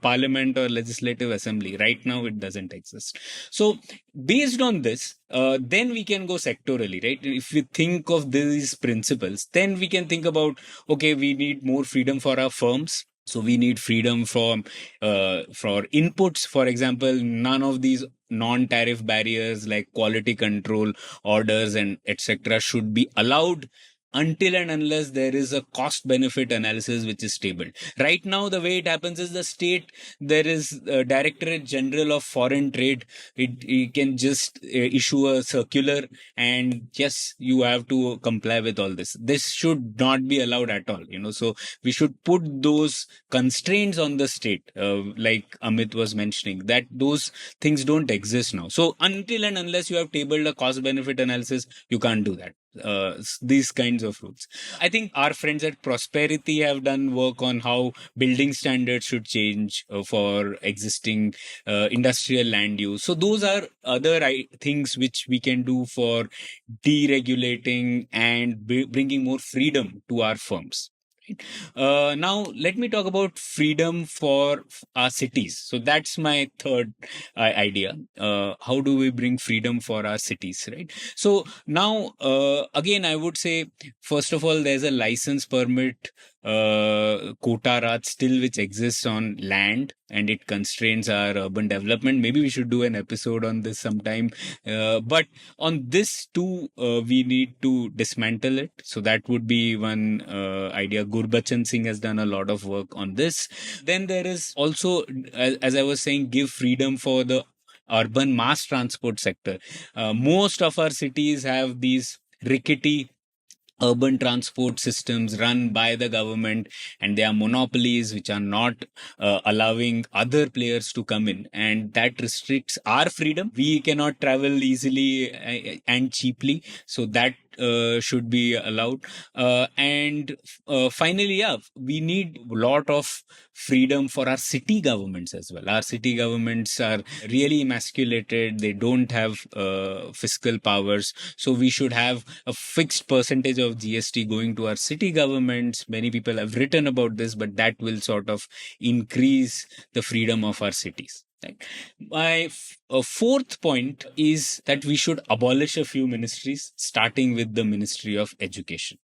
parliament or legislative assembly. Right now, it doesn't exist. So based on this, then we can go sectorally, right? If we think of these principles, then we can think about, okay, we need more freedom for our firms. So we need freedom from for inputs. For example, none of these non-tariff barriers like quality control orders and etc. should be allowed until and unless there is a cost benefit analysis which is tabled. Right now, the way it happens is there is a Directorate General of Foreign Trade. It can just issue a circular, and yes, you have to comply with all this. This should not be allowed at all, so we should put those constraints on the state, like Amit was mentioning, that those things don't exist now. So until and unless you have tabled a cost benefit analysis, you can't do that. these kinds of rules. I think our friends at Prosperity have done work on how building standards should change for existing industrial land use. So those are other things which we can do for deregulating and bringing more freedom to our firms. Now, let me talk about freedom for our cities. So that's my third idea. How do we bring freedom for our cities, right? So now, again, I would say, first of all, there's a license permit quota raj still which exists on land, and it constrains our urban development. Maybe we should do an episode on this sometime. But on this too, we need to dismantle it. So that would be one idea. Gurbachan Singh has done a lot of work on this. Then there is also, as I was saying, give freedom for the urban mass transport sector. Most of our cities have these rickety urban transport systems run by the government, and they are monopolies which are not allowing other players to come in, and that restricts our freedom. We cannot travel easily and cheaply, so that should be allowed. And finally, yeah, we need a lot of freedom for our city governments as well. Our city governments are really emasculated. They don't have fiscal powers. So we should have a fixed percentage of GST going to our city governments. Many people have written about this, but that will sort of increase the freedom of our cities. Right. My fourth point is that we should abolish a few ministries, starting with the Ministry of Education.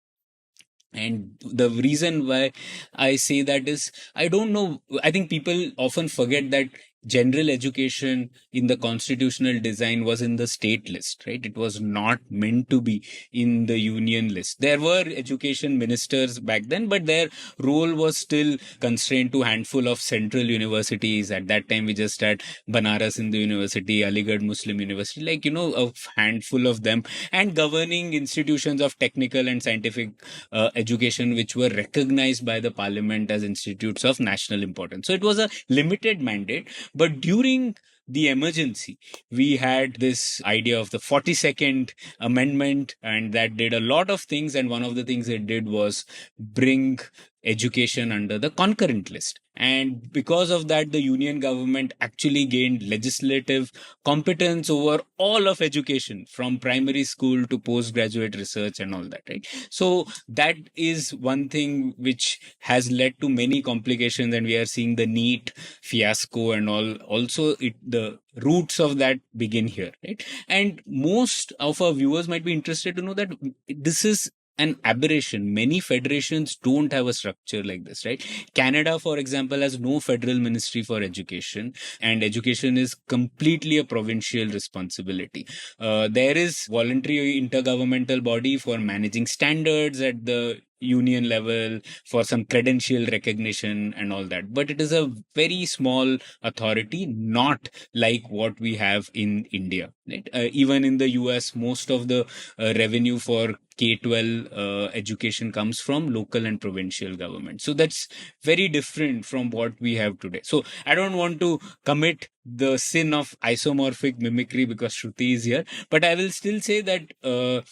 And the reason why I say that is, I don't know, I think people often forget that general education in the constitutional design was in the state list, right? It was not meant to be in the union list. There were education ministers back then, but their role was still constrained to a handful of central universities. At that time, we just had Banaras Hindu University, Aligarh Muslim University, like, a handful of them, and governing institutions of technical and scientific education, which were recognized by the parliament as institutes of national importance. So it was a limited mandate. But during the emergency, we had this idea of the 42nd Amendment, and that did a lot of things. And one of the things it did was bring education under the concurrent list. And because of that, the union government actually gained legislative competence over all of education, from primary school to postgraduate research and all that, right? So that is one thing which has led to many complications, and we are seeing the NEET fiasco and all. Also, the roots of that begin here, right? And most of our viewers might be interested to know that this is an aberration. Many federations don't have a structure like this, right? Canada, for example, has no federal ministry for education, and education is completely a provincial responsibility. There is voluntary intergovernmental body for managing standards at the union level, for some credential recognition and all that, but it is a very small authority, not like what we have in India, right? Even in the US, most of the revenue for K-12 education comes from local and provincial government. So that's very different from what we have today. So I don't want to commit the sin of isomorphic mimicry because Shruti is here, but I will still say that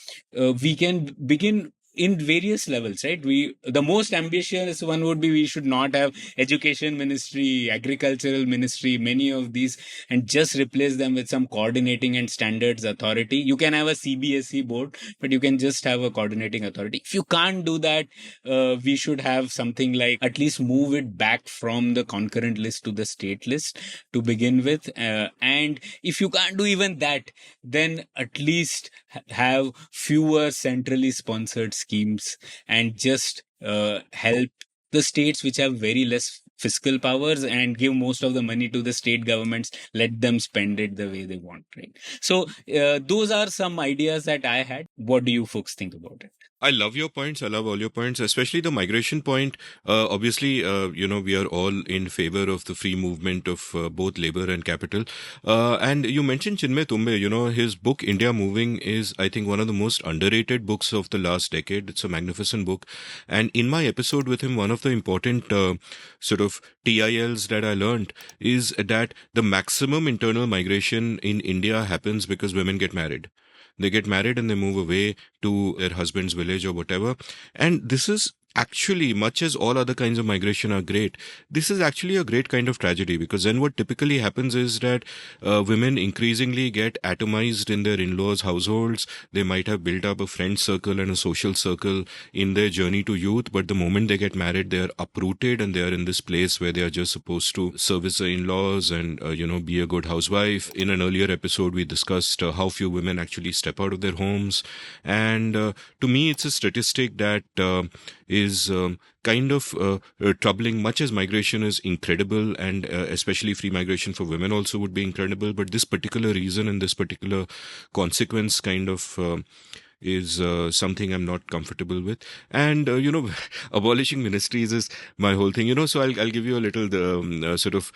we can begin in various levels, right? The most ambitious one would be, we should not have education ministry, agricultural ministry, many of these, and just replace them with some coordinating and standards authority. You can have a CBSE board, but you can just have a coordinating authority. If you can't do that, we should have something like, at least move it back from the concurrent list to the state list to begin with. And if you can't do even that, then at least have fewer centrally sponsored schemes, and just help the states which have very less fiscal powers, and give most of the money to the state governments, let them spend it the way they want, right? So those are some ideas that I had. What do you folks think about it? I love your points. I love all your points, especially the migration point. Obviously, we are all in favor of the free movement of both labor and capital. And you mentioned Chinmay Tumbe. His book India Moving is, I think, one of the most underrated books of the last decade. It's a magnificent book. And in my episode with him, one of the important sort of TILs that I learned is that the maximum internal migration in India happens because women get married. they get married and they move away to their husband's village or whatever. And this is actually, much as all other kinds of migration are great, this is actually a great kind of tragedy, because then what typically happens is that women increasingly get atomized in their in-laws' households. They might have built up a friend circle and a social circle in their journey to youth, but the moment they get married, they are uprooted and they are in this place where they are just supposed to service the in-laws and be a good housewife. In an earlier episode, we discussed how few women actually step out of their homes, and to me, it's a statistic that is kind of troubling. Much as migration is incredible, and especially free migration for women also would be incredible, but this particular reason and this particular consequence kind of is something I'm not comfortable with. And abolishing ministries is my whole thing. So I'll give you a little sort of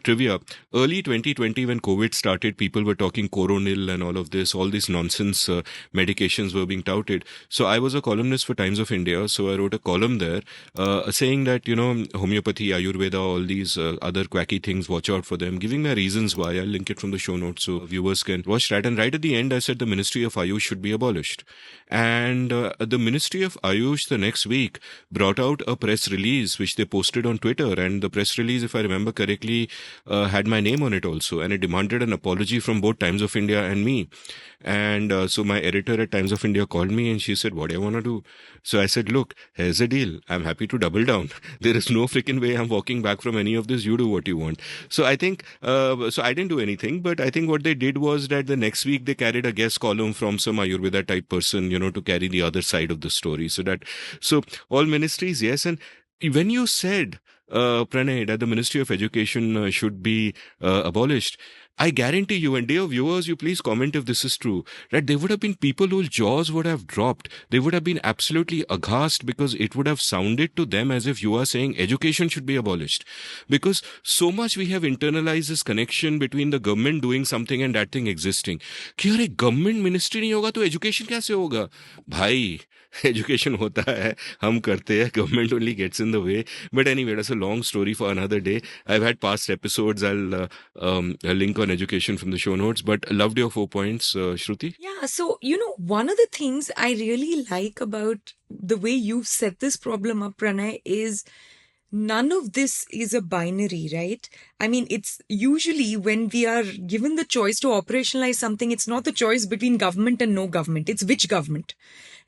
trivia. Early 2020, when COVID started, people were talking Coronil and all these nonsense medications were being touted. So I was a columnist for Times of India, so I wrote a column there saying that homeopathy, Ayurveda, all these other quacky things, watch out for them, giving my reasons why. I'll link it from the show notes so viewers can watch that. And right at the end, I said the Ministry of Ayush should be abolished. And the Ministry of Ayush the next week brought out a press release which they posted on Twitter, and the press release, if I remember correctly, had my name on it also, and it demanded an apology from both Times of India and me. And so my editor at Times of India called me and she said, what do you want to do? So I said, look, here's the deal. I'm happy to double down. There is no freaking way I'm walking back from any of this. You do what you want. So I think, so I didn't do anything, but I think what they did was that the next week they carried a guest column from some Ayurveda type person, to carry the other side of the story. So all ministries, yes. And when you said, Pranay, that the Ministry of Education should be abolished, I guarantee you, and dear viewers, you please comment if this is true, that there would have been people whose jaws would have dropped. They would have been absolutely aghast, because it would have sounded to them as if you are saying education should be abolished. Because so much we have internalized this connection between the government doing something and that thing existing. कि अरे government ministry नहीं होगा तो education कैसे होगा? भाई, education होता है, हम करते हैं, government only gets in the way. But anyway, that's a long story for another day. I've had past episodes. I'll link on education from the show notes, but loved your 4 points, Shruti. Yeah, so, one of the things I really like about the way you've set this problem up, Pranay, is none of this is a binary, right? I mean, it's usually when we are given the choice to operationalize something, it's not the choice between government and no government. It's which government,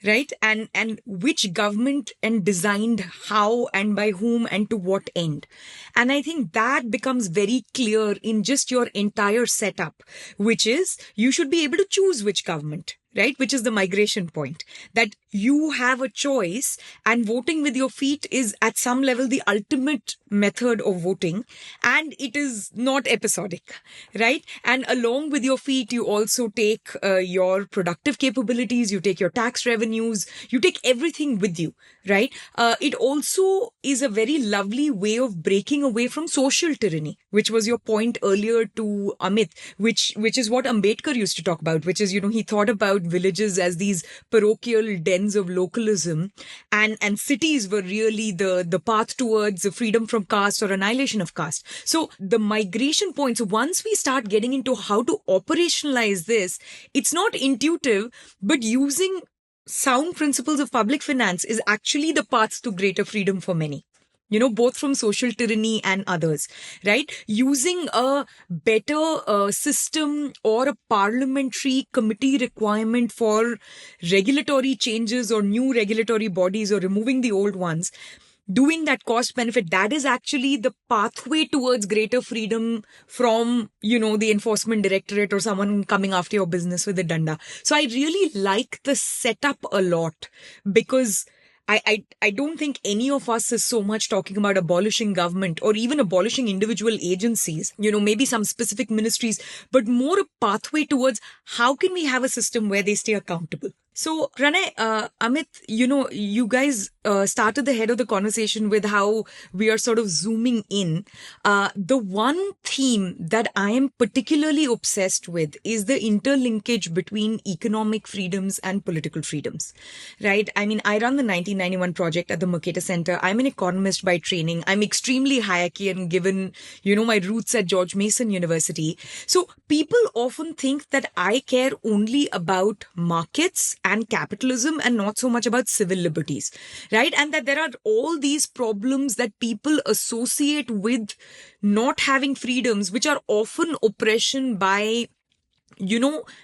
right? And which government, and designed how and by whom and to what end. And I think that becomes very clear in just your entire setup, which is you should be able to choose which government, right? Which is the migration point, that you have a choice, and voting with your feet is at some level the ultimate method of voting, and it is not episodic, right? And along with your feet, you also take your productive capabilities, you take your tax revenues, you take everything with you, right? It also is a very lovely way of breaking away from social tyranny, which was your point earlier to Amit, which is what Ambedkar used to talk about, which is, he thought about villages as these parochial dens of localism, and cities were really the path towards freedom from caste or annihilation of caste. So the migration points, once we start getting into how to operationalize this, it's not intuitive, but using sound principles of public finance is actually the path to greater freedom for many. Both from social tyranny and others, right? Using a better system or a parliamentary committee requirement for regulatory changes or new regulatory bodies, or removing the old ones, doing that cost benefit, that is actually the pathway towards greater freedom from, the enforcement directorate or someone coming after your business with a danda. So I really like the setup a lot, because I don't think any of us is so much talking about abolishing government or even abolishing individual agencies, maybe some specific ministries, but more a pathway towards how can we have a system where they stay accountable, So, Pranay, Amit, you guys started the head of the conversation with how we are sort of zooming in. The one theme that I am particularly obsessed with is the interlinkage between economic freedoms and political freedoms, right? I mean, I run the 1991 project at the Mercator Center. I'm an economist by training. I'm extremely Hayekian given, my roots at George Mason University. So people often think that I care only about markets and capitalism and not so much about civil liberties, right? And that there are all these problems that people associate with not having freedoms, which are often oppression by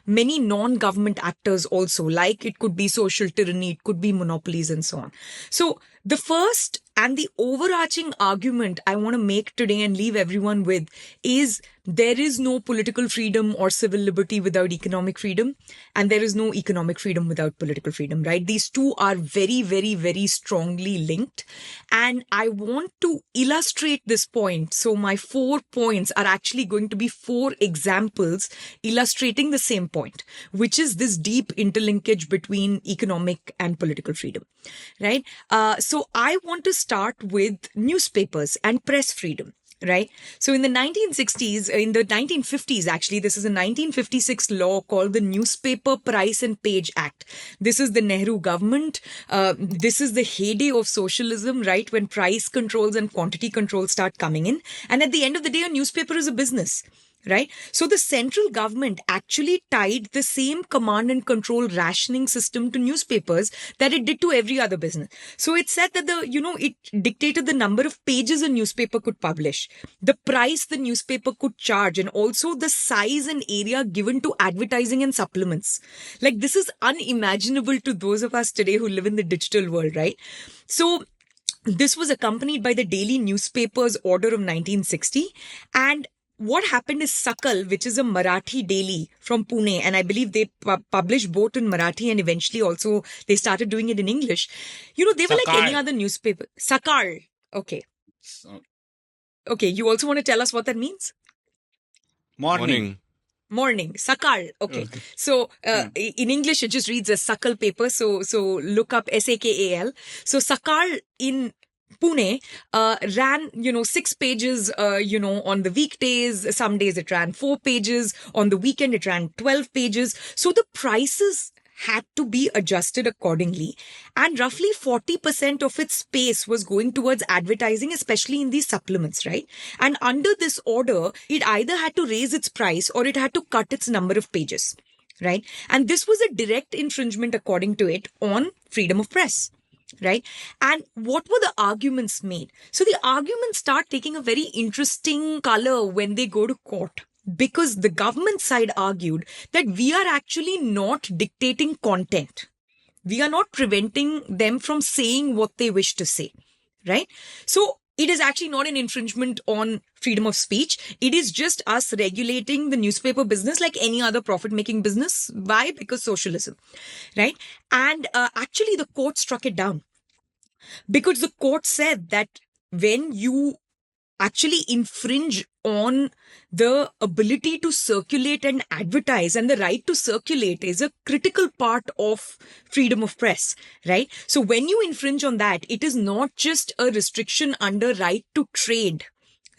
many non-government actors also, like it could be social tyranny, it could be monopolies and so on. So the first and the overarching argument I want to make today and leave everyone with is there is no political freedom or civil liberty without economic freedom, and there is no economic freedom without political freedom, right? These two are very, very, very strongly linked. And I want to illustrate this point. So my 4 points are actually going to be 4 examples illustrating the same point, which is this deep interlinkage between economic and political freedom, right? So I want to start with newspapers and press freedom. Right. So in the 1960s, in the 1950s, actually, this is a 1956 law called the Newspaper Price and Page Act. This is the Nehru government. This is the heyday of socialism, right? When price controls and quantity controls start coming in. And at the end of the day, a newspaper is a business. Right. So the central government actually tied the same command and control rationing system to newspapers that it did to every other business. So it said that it dictated the number of pages a newspaper could publish, the price the newspaper could charge, and also the size and area given to advertising and supplements. Like, this is unimaginable to those of us today who live in the digital world, right? So this was accompanied by the Daily Newspapers Order of 1960. And what happened is Sakal, which is a Marathi daily from Pune, and I believe they publish both in Marathi and eventually also they started doing it in English. They were like any other newspaper. Sakal. Okay. Okay. You also want to tell us what that means? Morning. Sakal. Okay. So in English, it just reads as Sakal paper. So look up Sakal. So Sakal in Pune ran, 6 pages, on the weekdays. Some days it ran 4 pages. On the weekend, it ran 12 pages. So the prices had to be adjusted accordingly. And roughly 40% of its space was going towards advertising, especially in these supplements, right? And under this order, it either had to raise its price or it had to cut its number of pages, right? And this was a direct infringement, according to it, on freedom of press. Right. And what were the arguments made? So the arguments start taking a very interesting color when they go to court, because the government side argued that we are actually not dictating content. We are not preventing them from saying what they wish to say. Right. So it is actually not an infringement on freedom of speech. It is just us regulating the newspaper business like any other profit-making business. Why? Because socialism, right? And actually, the court struck it down, because the court said that when you actually infringe on the ability to circulate and advertise, and the right to circulate is a critical part of freedom of press, right? So when you infringe on that, it is not just a restriction under right to trade,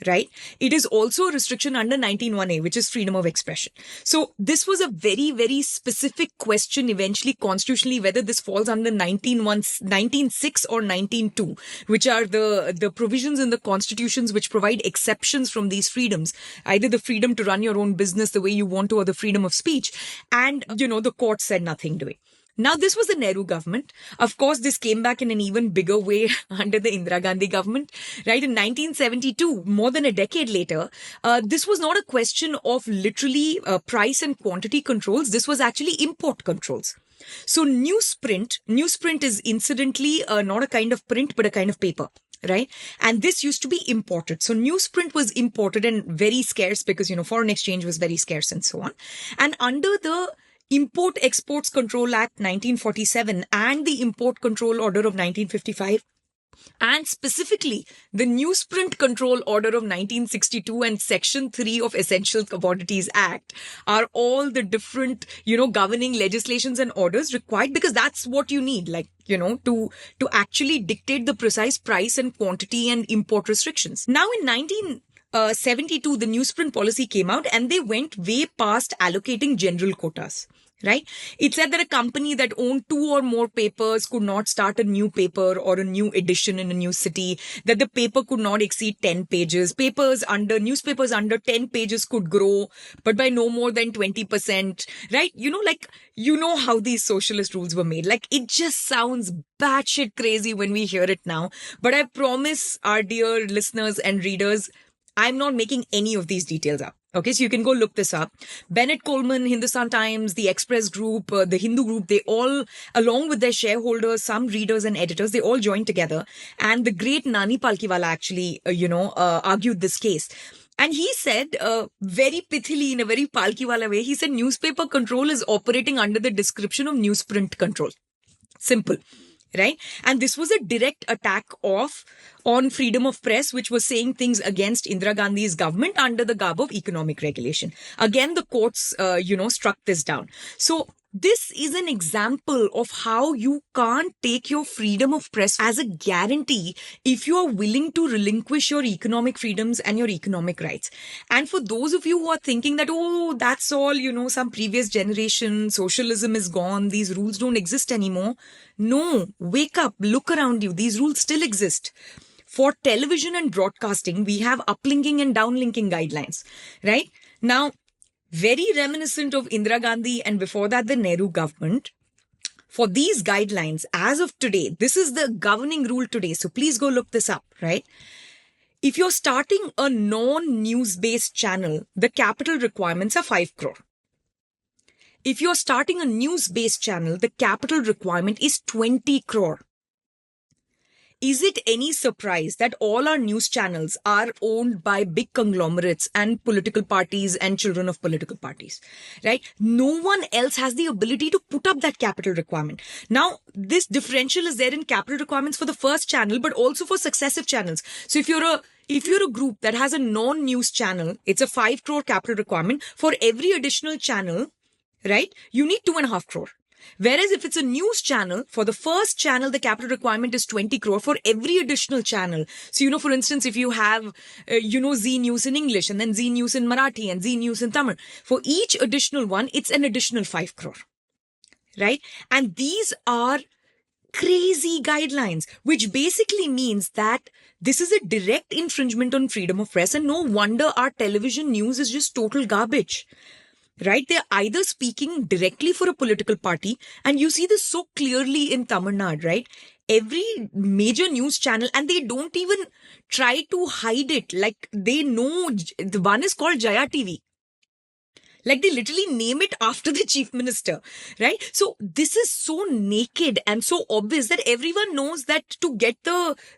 right? It is also a restriction under 19(1)(a), which is freedom of expression. So this was a very, very specific question eventually constitutionally, whether this falls under 19(6) or 19(2), which are the provisions in the constitutions which provide exceptions from these freedoms, either the freedom to run your own business the way you want to or the freedom of speech. And, the court said nothing to it. Now, this was the Nehru government. Of course, this came back in an even bigger way under the Indira Gandhi government, right? In 1972, more than a decade later, this was not a question of literally price and quantity controls. This was actually import controls. So newsprint is incidentally not a kind of print, but a kind of paper. Right. And this used to be imported. So newsprint was imported and very scarce because, foreign exchange was very scarce and so on. And under the Import Exports Control Act 1947 and the Import Control Order of 1955, And specifically, the Newsprint Control Order of 1962 and Section 3 of Essential Commodities Act are all the different, governing legislations and orders required, because that's what you need, to actually dictate the precise price and quantity and import restrictions. Now, in 1972, the newsprint policy came out, and they went way past allocating general quotas. Right? It said that a company that owned 2 or more papers could not start a new paper or a new edition in a new city, that the paper could not exceed 10 pages. Newspapers under 10 pages could grow, but by no more than 20%, right? How these socialist rules were made. It just sounds batshit crazy when we hear it now. But I promise our dear listeners and readers, I'm not making any of these details up. Okay, so you can go look this up. Bennett Coleman, Hindustan Times, the Express Group, the Hindu Group, they all, along with their shareholders, some readers and editors, they all joined together. And the great Nani Palkiwala actually, argued this case. And he said, very pithily, in a very Palkiwala way, he said newspaper control is operating under the description of newsprint control. Simple. Right? And this was a direct attack on freedom of press, which was saying things against Indira Gandhi's government under the garb of economic regulation. Again, the courts, struck this down. So this is an example of how you can't take your freedom of press as a guarantee if you are willing to relinquish your economic freedoms and your economic rights. And for those of you who are thinking that, that's all, some previous generation, socialism is gone, these rules don't exist anymore. No, wake up, look around you. These rules still exist. For television and broadcasting, we have uplinking and downlinking guidelines, right? Now, very reminiscent of Indira Gandhi and before that the Nehru government. For these guidelines, as of today, this is the governing rule today. So please go look this up, right? If you're starting a non-news-based channel, the capital requirements are 5 crore. If you're starting a news-based channel, the capital requirement is 20 crore. Is it any surprise that all our news channels are owned by big conglomerates and political parties and children of political parties, right? No one else has the ability to put up that capital requirement. Now, this differential is there in capital requirements for the first channel, but also for successive channels. So if you're a group that has a non-news channel, it's a 5 crore capital requirement. For every additional channel, right, you need 2.5 crore. Whereas if it's a news channel, for the first channel, the capital requirement is 20 crore for every additional channel. So, for instance, if you have, Zee News in English and then Zee News in Marathi and Zee News in Tamil, for each additional one, it's an additional 5 crore, right? And these are crazy guidelines, which basically means that this is a direct infringement on freedom of press. And no wonder our television news is just total garbage. Right? They're either speaking directly for a political party, and you see this so clearly in Tamil Nadu, right? Every major news channel, and they don't even try to hide it. They know, the one is called Jaya TV. They literally name it after the chief minister, right? So this is so naked and so obvious that everyone knows that to get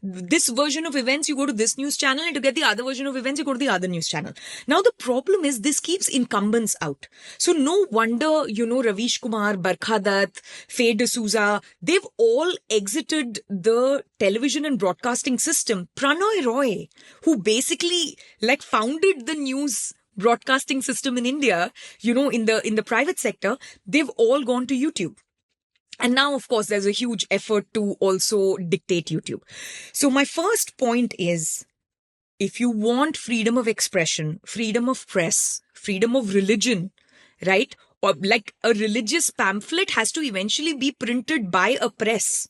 this version of events, you go to this news channel, and to get the other version of events, you go to the other news channel. Now, the problem is this keeps incumbents out. So no wonder, Ravish Kumar, Barkha Dutt, Faye D'Souza, they've all exited the television and broadcasting system. Pranoy Roy, who basically founded the news broadcasting system in India, in the private sector, they've all gone to YouTube. And now, of course, there's a huge effort to also dictate YouTube. So my first point is, if you want freedom of expression, freedom of press, freedom of religion, right? Or a religious pamphlet has to eventually be printed by a press.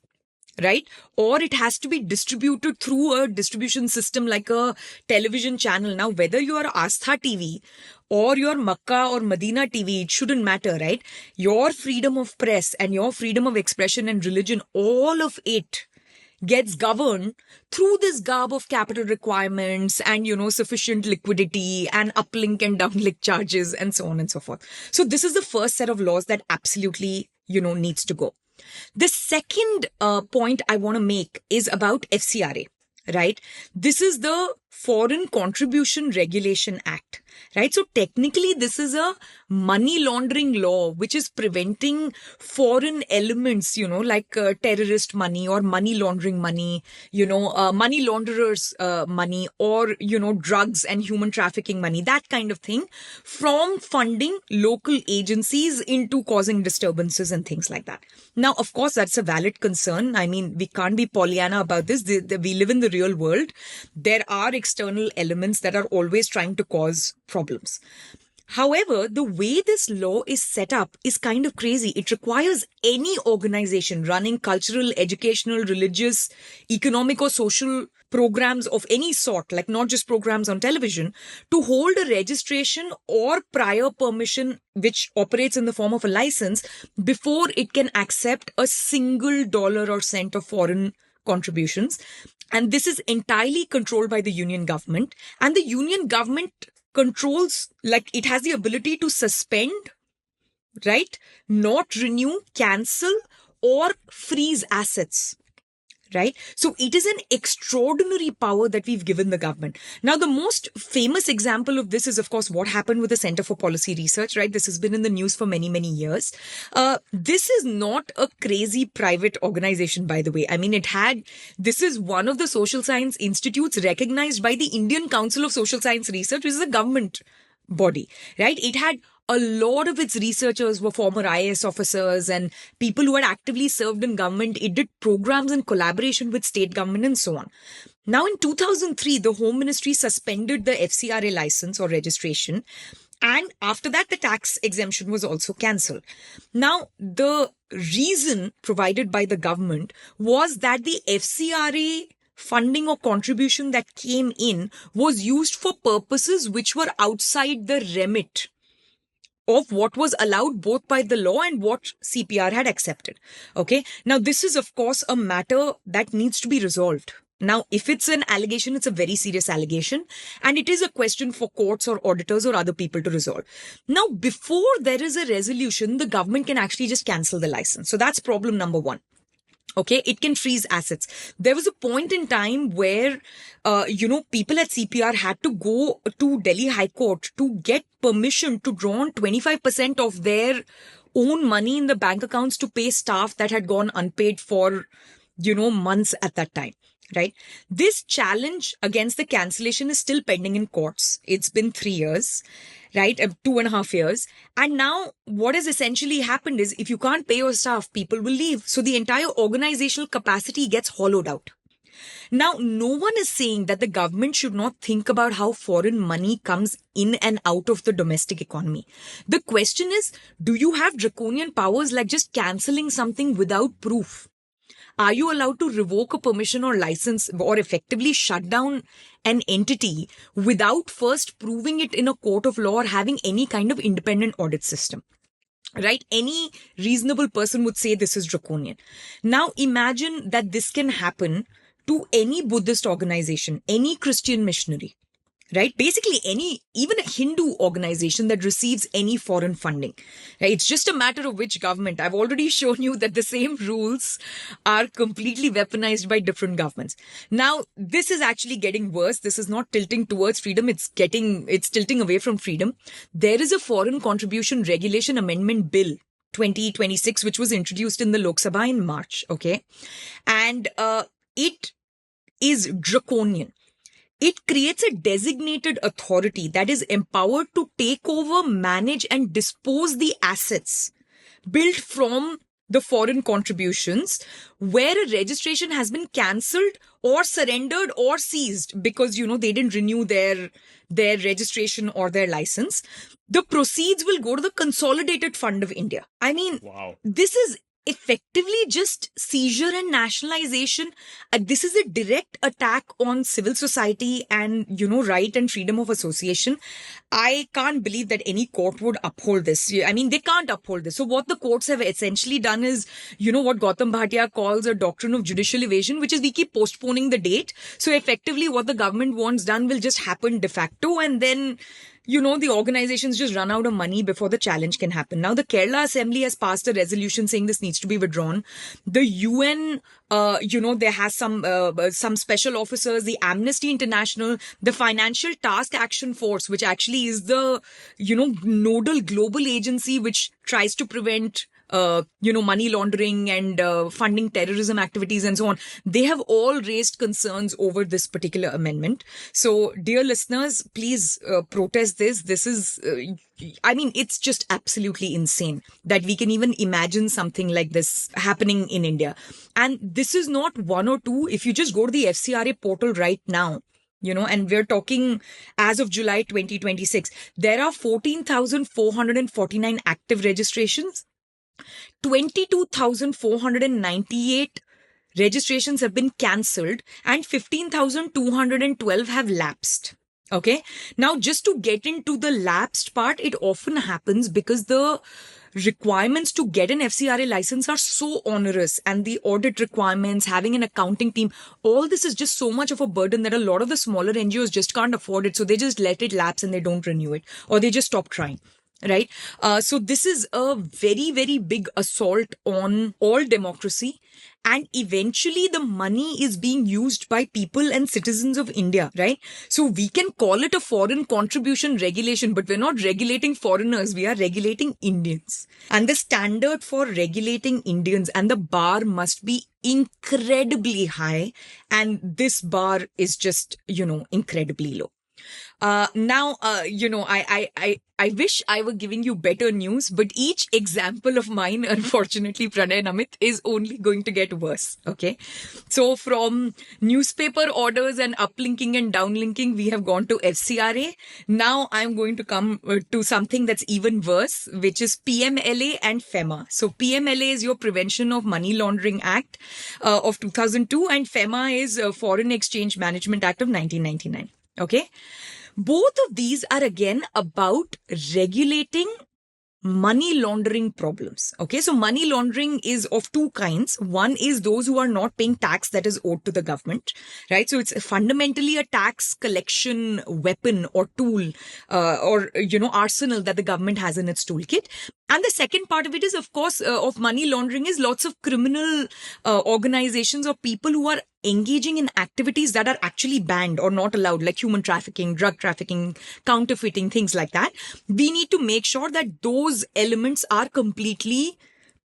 Right? Or it has to be distributed through a distribution system like a television channel. Now, whether you are Astha TV or your Makkah or Medina TV, it shouldn't matter, right? Your freedom of press and your freedom of expression and religion, all of it gets governed through this garb of capital requirements and, sufficient liquidity and uplink and downlink charges and so on and so forth. So this is the first set of laws that absolutely, needs to go. The second point I want to make is about FCRA, right? This is the Foreign Contribution Regulation Act, right? So technically this is a money laundering law which is preventing foreign elements, like terrorist money or money laundering money, money launderers money, or, drugs and human trafficking money, that kind of thing, from funding local agencies into causing disturbances and things like that. Now, of course, that's a valid concern. I mean, we can't be Pollyanna about this. We live in the real world. There are external elements that are always trying to cause problems. However, the way this law is set up is kind of crazy. It requires any organization running cultural, educational, religious, economic or social programs of any sort, like not just programs on television, to hold a registration or prior permission which operates in the form of a license before it can accept a single dollar or cent of foreign contributions. And this is entirely controlled by the union government. And the union government controls, like, it has the ability to suspend, right? Not renew, cancel, or freeze assets. Right? So it is an extraordinary power that we've given the government. Now, the most famous example of this is, of course, what happened with the Center for Policy Research, right? This has been in the news for many, many years. This is not a crazy private organization, by the way. I mean, this is one of the social science institutes recognized by the Indian Council of Social Science Research, which is a government body, right? It had a lot of its researchers were former IAS officers and people who had actively served in government. It did programs in collaboration with state government and so on. Now, in 2003, the Home Ministry suspended the FCRA license or registration. And after that, the tax exemption was also cancelled. Now, the reason provided by the government was that the FCRA funding or contribution that came in was used for purposes which were outside the remit of what was allowed both by the law and what CPR had accepted. Okay. Now, this is, of course, a matter that needs to be resolved. Now, if it's an allegation, it's a very serious allegation, and it is a question for courts or auditors or other people to resolve. Now, before there is a resolution, the government can actually just cancel the license. So that's problem number one. Okay, it can freeze assets. There was a point in time where, people at CPR had to go to Delhi High Court to get permission to draw on 25% of their own money in the bank accounts to pay staff that had gone unpaid for, months at that time. Right. This challenge against the cancellation is still pending in courts. It's been 3 years, right? 2.5 years. And now what has essentially happened is if you can't pay your staff, people will leave. So the entire organizational capacity gets hollowed out. Now, no one is saying that the government should not think about how foreign money comes in and out of the domestic economy. The question is, do you have draconian powers like just cancelling something without proof? Are you allowed to revoke a permission or license or effectively shut down an entity without first proving it in a court of law or having any kind of independent audit system? Right? Any reasonable person would say this is draconian. Now imagine that this can happen to any Buddhist organization, any Christian missionary. Right? Basically even a Hindu organization that receives any foreign funding. Right? It's just a matter of which government. I've already shown you that the same rules are completely weaponized by different governments. Now, this is actually getting worse. This is not tilting towards freedom. It's tilting away from freedom. There is a Foreign Contribution Regulation Amendment Bill 2026, which was introduced in the Lok Sabha in March. Okay. And it is draconian. It creates a designated authority that is empowered to take over, manage, and dispose the assets built from the foreign contributions where a registration has been cancelled or surrendered or seized because, they didn't renew their registration or their license. The proceeds will go to the Consolidated Fund of India. I mean, wow. This is effectively just seizure and nationalization. This is a direct attack on civil society and, right and freedom of association. I can't believe that any court would uphold this. I mean, they can't uphold this. So what the courts have essentially done is, what Gautam Bhatia calls a doctrine of judicial evasion, which is we keep postponing the date. So effectively what the government wants done will just happen de facto, and then the organizations just run out of money before the challenge can happen. Now, the Kerala Assembly has passed a resolution saying this needs to be withdrawn. The UN, there has some special officers, the Amnesty International, the Financial Task Action Force, which actually is the, nodal global agency which tries to prevent money laundering and funding terrorism activities and so on. They have all raised concerns over this particular amendment. So, dear listeners, please protest this. This is, it's just absolutely insane that we can even imagine something like this happening in India. And this is not one or two. If you just go to the FCRA portal right now, and we're talking as of July 2026, there are 14,449 active registrations. 22,498 registrations have been cancelled and 15,212 have lapsed. Okay. Now, just to get into the lapsed part, it often happens because the requirements to get an FCRA license are so onerous, and the audit requirements, having an accounting team, all this is just so much of a burden that a lot of the smaller NGOs just can't afford it. So they just let it lapse and they don't renew it, or they just stop trying. Right. So this is a very, very big assault on all democracy. And eventually the money is being used by people and citizens of India. Right. So we can call it a foreign contribution regulation, but we're not regulating foreigners. We are regulating Indians. And the standard for regulating Indians and the bar must be incredibly high. And this bar is just, incredibly low. I wish I were giving you better news, but each example of mine, unfortunately, Pranay and Amit, is only going to get worse. Okay. So from newspaper orders and uplinking and downlinking, we have gone to FCRA. Now I'm going to come to something that's even worse, which is PMLA and FEMA. So PMLA is your Prevention of Money Laundering Act of 2002, and FEMA is Foreign Exchange Management Act of 1999. Okay. Both of these are again about regulating money laundering problems. Okay. So money laundering is of two kinds. One is those who are not paying tax that is owed to the government, right? So it's fundamentally a tax collection weapon or tool, arsenal that the government has in its toolkit. And the second part of it is, of course, of money laundering is lots of criminal organizations or people who are engaging in activities that are actually banned or not allowed, like human trafficking, drug trafficking, counterfeiting, things like that. We need to make sure that those elements are completely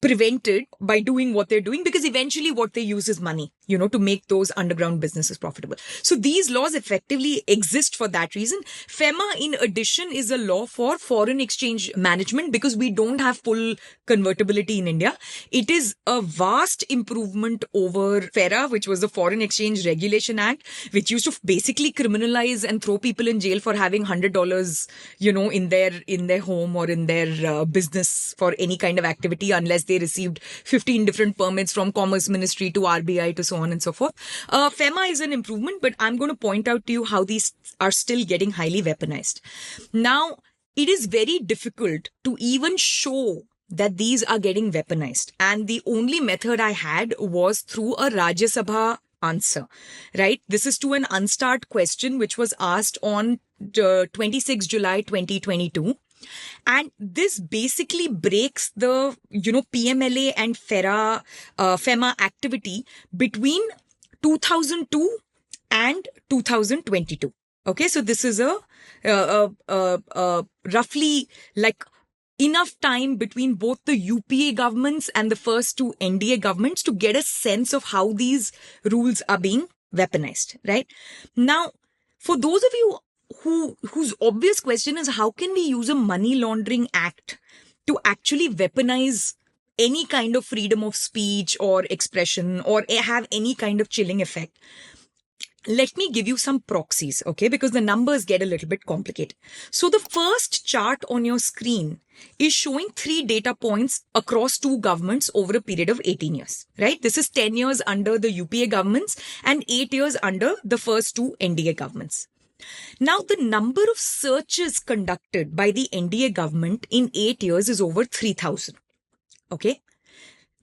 prevented by doing what they're doing, because eventually what they use is money, to make those underground businesses profitable. So these laws effectively exist for that reason. FEMA, in addition, is a law for foreign exchange management because we don't have full convertibility in India. It is a vast improvement over FERA, which was the Foreign Exchange Regulation Act, which used to basically criminalize and throw people in jail for having $100, in their home or in their business for any kind of activity, unless they received 15 different permits from Commerce Ministry to RBI to so on and so forth. FEMA is an improvement, but I'm going to point out to you how these are still getting highly weaponized. Now, it is very difficult to even show that these are getting weaponized. And the only method I had was through a Rajya Sabha answer, right? This is to an unstart question which was asked on 26 July 2022. And this basically breaks the, PMLA and FEMA activity between 2002 and 2022. Okay, so this is a roughly like enough time between both the UPA governments and the first two NDA governments to get a sense of how these rules are being weaponized, right? Now, for those of you whose obvious question is, how can we use a money laundering act to actually weaponize any kind of freedom of speech or expression or have any kind of chilling effect? Let me give you some proxies, okay? Because the numbers get a little bit complicated. So the first chart on your screen is showing 3 data points across 2 governments over a period of 18 years, right? This is 10 years under the UPA governments and 8 years under the first 2 NDA governments. Now, the number of searches conducted by the NDA government in 8 years is over 3,000. Okay?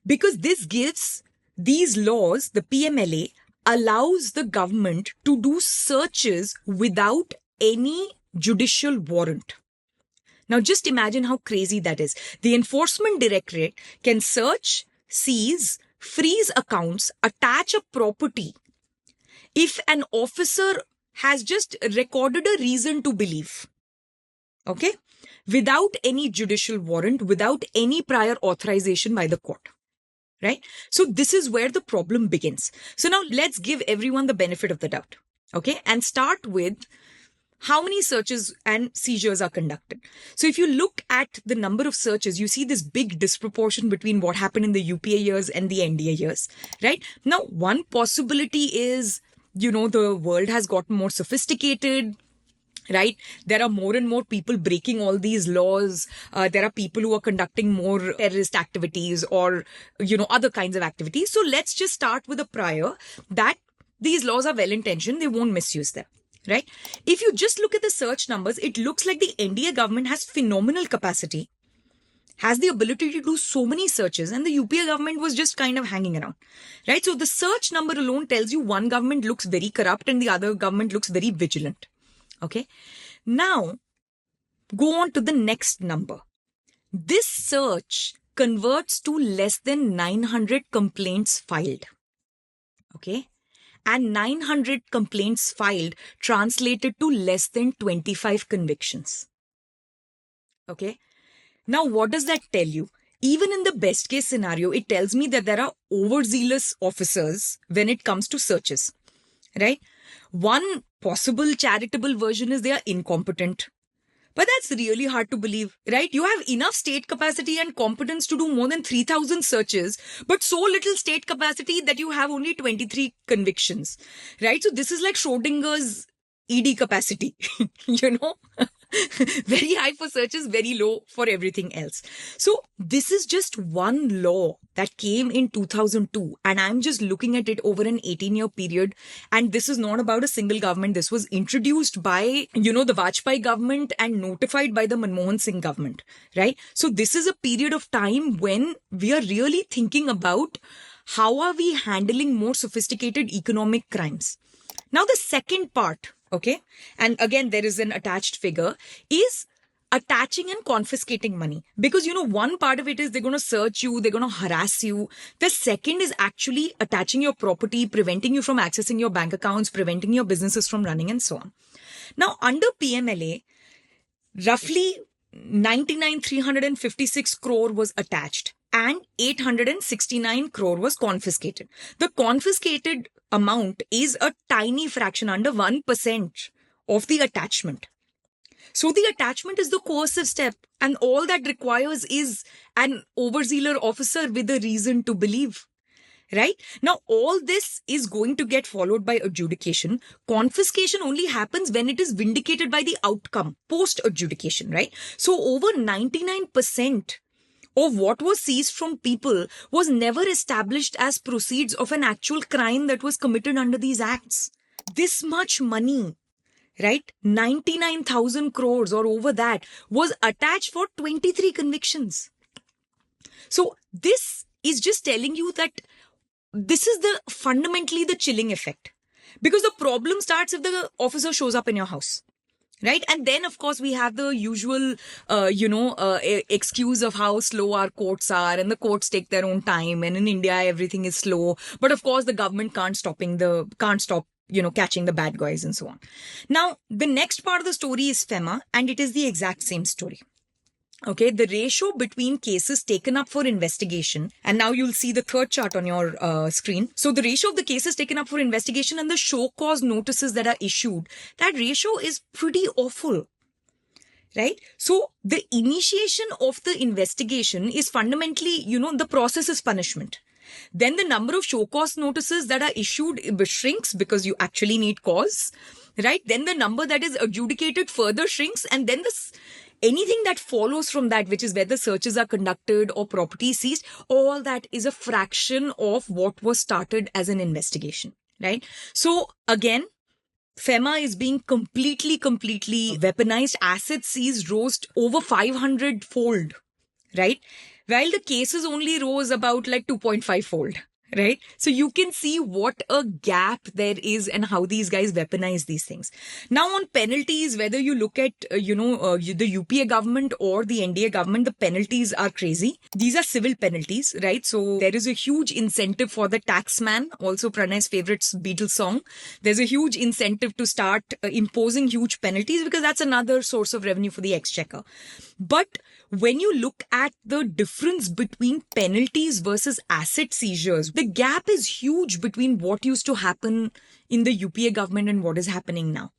Because this gives these laws, the PMLA, allows the government to do searches without any judicial warrant. Now, just imagine how crazy that is. The Enforcement Directorate can search, seize, freeze accounts, attach a property if an officer has just recorded a reason to believe. Okay? Without any judicial warrant, without any prior authorization by the court. Right? So this is where the problem begins. So now let's give everyone the benefit of the doubt. Okay? And start with how many searches and seizures are conducted. So if you look at the number of searches, you see this big disproportion between what happened in the UPA years and the NDA years, right? Now, one possibility is, the world has gotten more sophisticated, right? There are more and more people breaking all these laws. There are people who are conducting more terrorist activities or, other kinds of activities. So let's just start with a prior that these laws are well-intentioned. They won't misuse them. Right? If you just look at the search numbers, it looks like the NDA government has phenomenal capacity, has the ability to do so many searches, and the UPA government was just kind of hanging around. Right? So the search number alone tells you one government looks very corrupt and the other government looks very vigilant. Okay? Now, go on to the next number. This search converts to less than 900 complaints filed. Okay? And 900 complaints filed translated to less than 25 convictions. Okay. Now, what does that tell you? Even in the best case scenario, it tells me that there are overzealous officers when it comes to searches. Right? One possible charitable version is they are incompetent. But that's really hard to believe, right? You have enough state capacity and competence to do more than 3,000 searches, but so little state capacity that you have only 23 convictions, right? So this is like Schrodinger's ED capacity, very high for searches, very low for everything else. So this is just one law that came in 2002, and I'm just looking at it over an 18-year period. And this is not about a single government. This was introduced by, the Vajpayee government and notified by the Manmohan Singh government, right? So this is a period of time when we are really thinking about how are we handling more sophisticated economic crimes. Now, the second part, okay, and again, there is an attached figure, is attaching and confiscating money. Because, one part of it is they're going to search you, they're going to harass you. The second is actually attaching your property, preventing you from accessing your bank accounts, preventing your businesses from running, and so on. Now, under PMLA, roughly 356 crore was attached and 869 crore was confiscated. The confiscated amount is a tiny fraction, under 1% of the attachment. So the attachment is the coercive step, and all that requires is an overzealous officer with a reason to believe. Right? Now, all this is going to get followed by adjudication. Confiscation only happens when it is vindicated by the outcome, post-adjudication, right? So over 99% of what was seized from people was never established as proceeds of an actual crime that was committed under these acts. This much money, right? 99,000 crores or over that was attached for 23 convictions. So this is just telling you that this is fundamentally the chilling effect. Because the problem starts if the officer shows up in your house. Right? And then, of course, we have the usual, excuse of how slow our courts are, and the courts take their own time. And in India, everything is slow. But of course, the government can't stop, catching the bad guys and so on. Now, the next part of the story is FEMA, and it is the exact same story. Okay, the ratio between cases taken up for investigation, and now you'll see the third chart on your screen. So the ratio of the cases taken up for investigation and the show cause notices that are issued, that ratio is pretty awful. Right? So the initiation of the investigation is fundamentally, the process is punishment. Then the number of show cause notices that are issued shrinks because you actually need cause. Right? Then the number that is adjudicated further shrinks, and then anything that follows from that, which is whether searches are conducted or property seized, all that is a fraction of what was started as an investigation, right? So again, FEMA is being completely weaponized. Assets seized rose over 500-fold, right? While the cases only rose about 2.5-fold. Right? So you can see what a gap there is and how these guys weaponize these things. Now on penalties, whether you look at, the UPA government or the NDA government, the penalties are crazy. These are civil penalties, right? So there is a huge incentive for the taxman, also Pranay's favorite Beatles song. There's a huge incentive to start imposing huge penalties because that's another source of revenue for the exchequer. But when you look at the difference between penalties versus asset seizures, the gap is huge between what used to happen in the UPA government and what is happening now,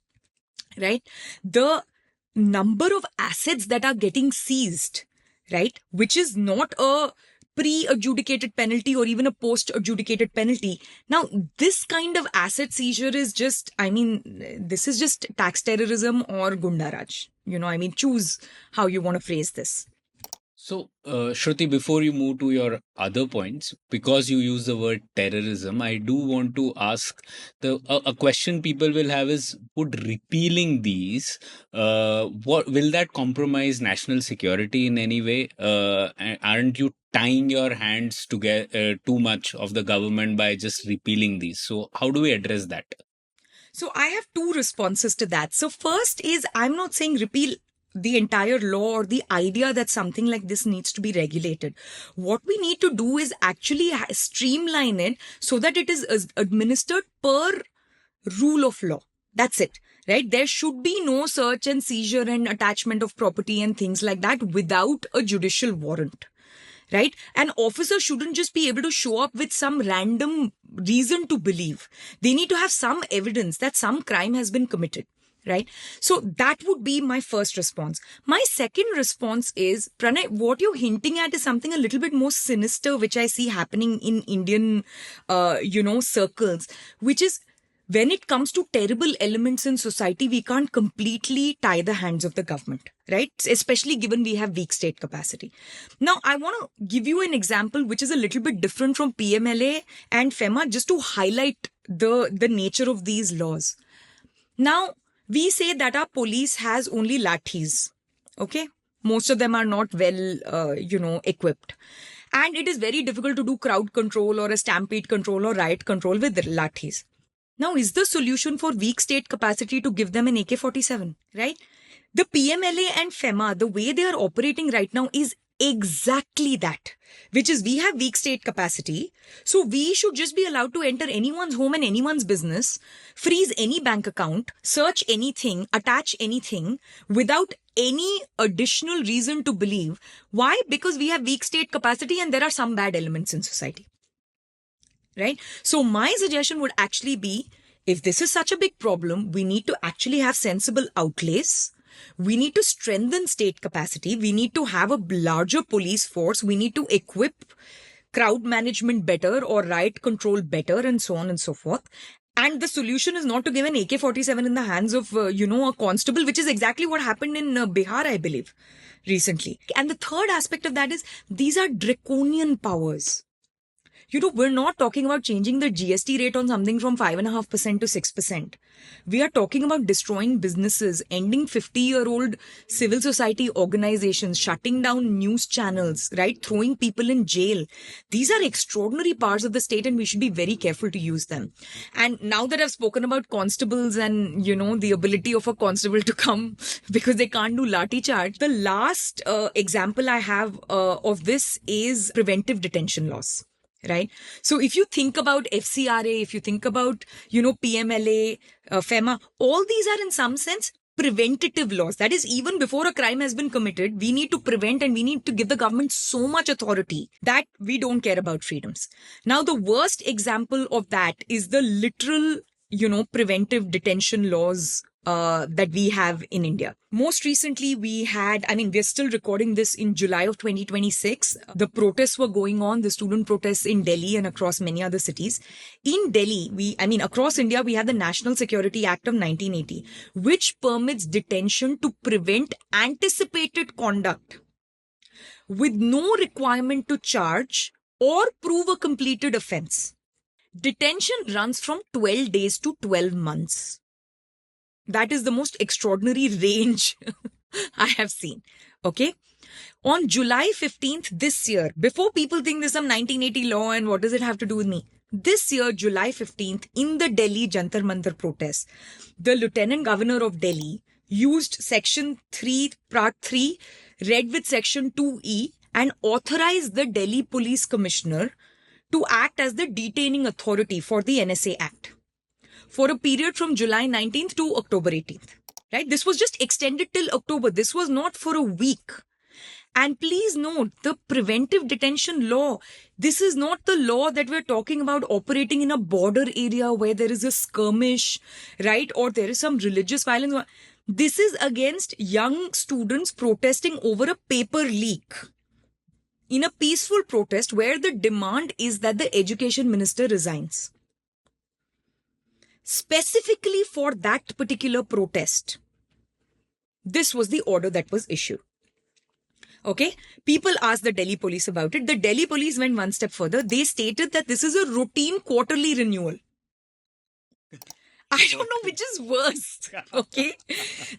right? The number of assets that are getting seized, right, which is not a pre-adjudicated penalty or even a post-adjudicated penalty. Now, this kind of asset seizure is just, this is just tax terrorism or gundaraj. Choose how you want to phrase this. So, Shruti, before you move to your other points, because you use the word terrorism, I do want to ask a question people will have is: would repealing these, what will that compromise national security in any way? Aren't you tying your hands to get too much of the government by just repealing these? So, how do we address that? So I have two responses to that. So first is, I'm not saying repeal the entire law or the idea that something like this needs to be regulated. What we need to do is actually streamline it so that it is administered per rule of law. That's it, right? There should be no search and seizure and attachment of property and things like that without a judicial warrant. Right? An officer shouldn't just be able to show up with some random reason to believe. They need to have some evidence that some crime has been committed. Right? So that would be my first response. My second response is, Pranay, what you're hinting at is something a little bit more sinister, which I see happening in Indian, circles, which is, when it comes to terrible elements in society, we can't completely tie the hands of the government, right? Especially given we have weak state capacity. Now, I want to give you an example which is a little bit different from PMLA and FEMA, just to highlight the nature of these laws. Now, we say that our police has only lathis, okay? Most of them are not well, equipped. And it is very difficult to do crowd control or a stampede control or riot control with lathis. Now, is the solution for weak state capacity to give them an AK-47, right? The PMLA and FEMA, the way they are operating right now is exactly that, which is, we have weak state capacity. So we should just be allowed to enter anyone's home and anyone's business, freeze any bank account, search anything, attach anything without any additional reason to believe. Why? Because we have weak state capacity and there are some bad elements in society. Right? So my suggestion would actually be, if this is such a big problem, we need to actually have sensible outlays. We need to strengthen state capacity. We need to have a larger police force. We need to equip crowd management better or riot control better and so on and so forth. And the solution is not to give an AK-47 in the hands of, a constable, which is exactly what happened in Bihar, I believe, recently. And the third aspect of that is, these are draconian powers. We're not talking about changing the GST rate on something from 5.5% to 6%. We are talking about destroying businesses, ending 50-year-old civil society organizations, shutting down news channels, right? Throwing people in jail. These are extraordinary powers of the state and we should be very careful to use them. And now that I've spoken about constables and, the ability of a constable to come because they can't do lathi charge, the last example I have of this is preventive detention laws. Right? So if you think about FCRA, if you think about, PMLA, FEMA, all these are in some sense preventative laws. That is, even before a crime has been committed, we need to prevent and we need to give the government so much authority that we don't care about freedoms. Now, the worst example of that is the literal, preventive detention laws that we have in India. Most recently, we're still recording this in July of 2026. The protests were going on, the student protests in Delhi and across many other cities. In Delhi, across India, we have the National Security Act of 1980, which permits detention to prevent anticipated conduct with no requirement to charge or prove a completed offense. Detention runs from 12 days to 12 months. That is the most extraordinary range I have seen. Okay. On July 15th this year, before people think there's some 1980 law and what does it have to do with me? This year, July 15th, in the Delhi Jantar Mantar protests, the Lieutenant Governor of Delhi used Section 3, Part 3, read with Section 2E, and authorized the Delhi Police Commissioner to act as the detaining authority for the NSA Act for a period from July 19th to October 18th. Right? This was just extended till October. This was not for a week. And please note, the preventive detention law, this is not the law that we're talking about operating in a border area where there is a skirmish, right? Or there is some religious violence. This is against young students protesting over a paper leak in a peaceful protest where the demand is that the education minister resigns. Specifically for that particular protest, this was the order that was issued. Okay, people asked the Delhi police about it. The Delhi police went one step further. They stated that this is a routine quarterly renewal. I don't know which is worse. Okay,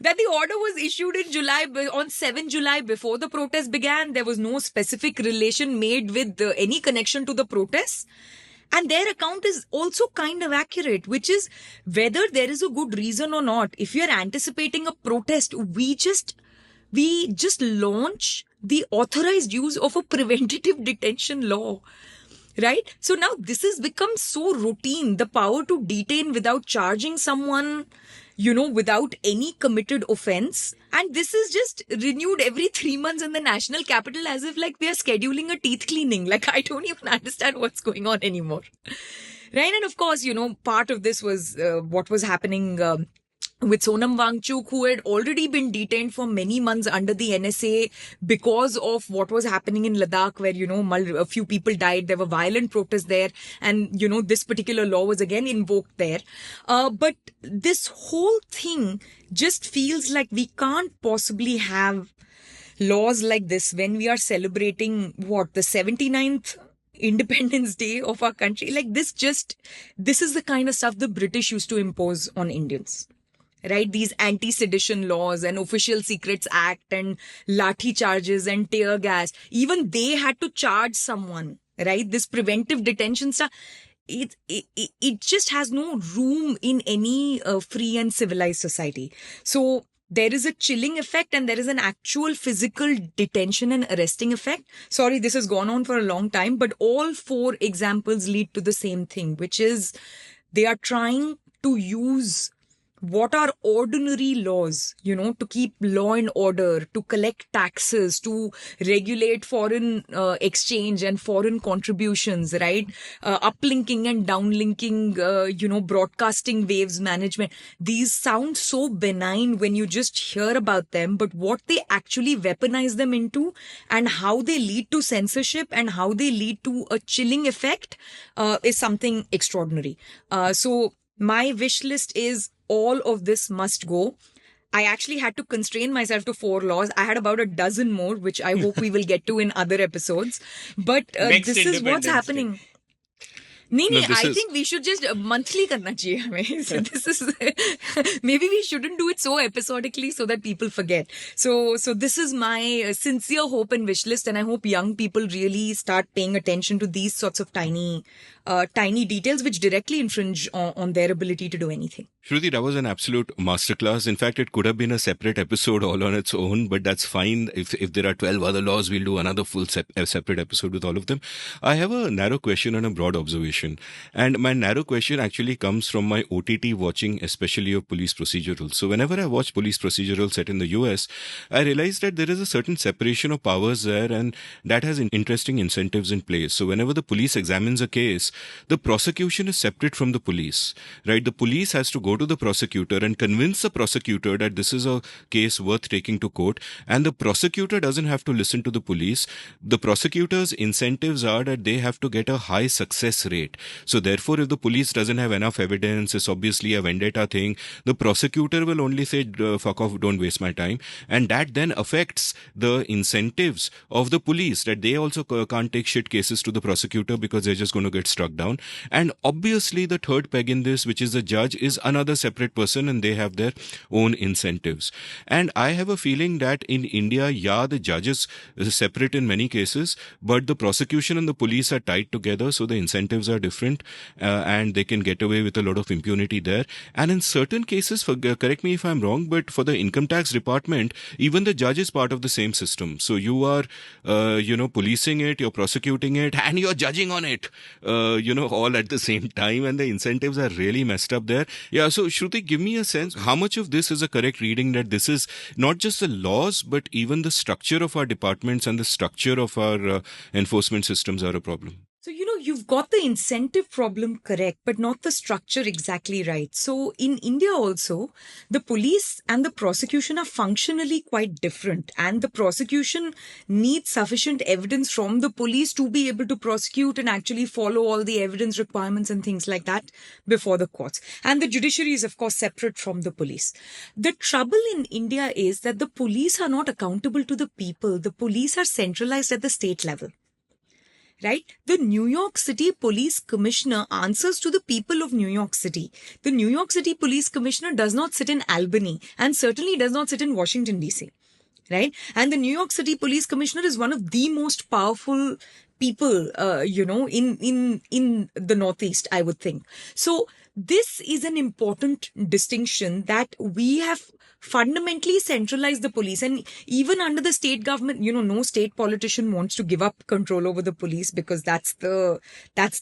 that the order was issued in July, on 7 July before the protest began. There was no specific relation made with any connection to the protests. And their account is also kind of accurate, which is whether there is a good reason or not. If you're anticipating a protest, we just launch the authorized use of a preventative detention law, right? So now this has become so routine, the power to detain without charging someone, without any committed offense. And this is just renewed every 3 months in the national capital as if like we are scheduling a teeth cleaning. Like, I don't even understand what's going on anymore. Right? And of course, part of this was what was happening with Sonam Wangchuk, who had already been detained for many months under the NSA because of what was happening in Ladakh, where, a few people died. There were violent protests there. And, this particular law was again invoked there. But this whole thing just feels like we can't possibly have laws like this when we are celebrating, the 79th Independence Day of our country. Like this is the kind of stuff the British used to impose on Indians. Right? These anti-sedition laws and Official Secrets Act and lathi charges and tear gas. Even they had to charge someone, right? This preventive detention stuff. It just has no room in any free and civilized society. So there is a chilling effect and there is an actual physical detention and arresting effect. Sorry, this has gone on for a long time, but all 4 examples lead to the same thing, which is they are trying to use what are ordinary laws, to keep law and order, to collect taxes, to regulate foreign exchange and foreign contributions, right? Uplinking and downlinking, broadcasting waves management. These sound so benign when you just hear about them, but what they actually weaponize them into and how they lead to censorship and how they lead to a chilling effect is something extraordinary. So my wish list is all of this must go. I actually had to constrain myself to 4 laws. I had about a dozen more, which I hope we will get to in other episodes. But this is what's happening. I think we should just monthly karna chahiye. So this is maybe we shouldn't do it so episodically so that people forget. So this is my sincere hope and wish list, and I hope young people really start paying attention to these sorts of tiny details which directly infringe on their ability to do anything. Shruti, that was an absolute masterclass. In fact, it could have been a separate episode all on its own, but that's fine. If there are 12 other laws, we'll do another full separate episode with all of them. I have a narrow question and a broad observation. And my narrow question actually comes from my OTT watching, especially of police procedurals. So whenever I watch police procedurals set in the US, I realize that there is a certain separation of powers there, and that has interesting incentives in place. So whenever the police examines a case, the prosecution is separate from the police, right? The police has to go to the prosecutor and convince the prosecutor that this is a case worth taking to court, and the prosecutor doesn't have to listen to the police. The prosecutor's incentives are that they have to get a high success rate. right? So therefore, if the police doesn't have enough evidence, it's obviously a vendetta thing. The prosecutor will only say, fuck off, don't waste my time. And that then affects the incentives of the police, that they also can't take shit cases to the prosecutor because they're just going to get struck down. And obviously the third peg in this, which is the judge, is another separate person, and they have their own incentives. And I have a feeling that in India, yeah, the judges is separate in many cases, but the prosecution and the police are tied together, so the incentives are different, and they can get away with a lot of impunity there. And in certain cases, correct me if I'm wrong, but for the income tax department, even the judge is part of the same system. So you are, policing it, you're prosecuting it, and you're judging on it, all at the same time, and the incentives are really messed up there. Yeah, so Shruti, give me a sense, how much of this is a correct reading, that this is not just the laws, but even the structure of our departments and the structure of our enforcement systems are a problem? So, you've got the incentive problem correct, but not the structure exactly right. So, in India also, the police and the prosecution are functionally quite different. And the prosecution needs sufficient evidence from the police to be able to prosecute and actually follow all the evidence requirements and things like that before the courts. And the judiciary is, of course, separate from the police. The trouble in India is that the police are not accountable to the people. The police are centralized at the state level. Right? The New York City Police Commissioner answers to the people of New York City. The New York City Police Commissioner does not sit in Albany and certainly does not sit in Washington, D.C. Right? And the New York City Police Commissioner is one of the most powerful people, in the Northeast, I would think. So this is an important distinction, that we have fundamentally centralized the police. And even under the state government, no state politician wants to give up control over the police, because that's the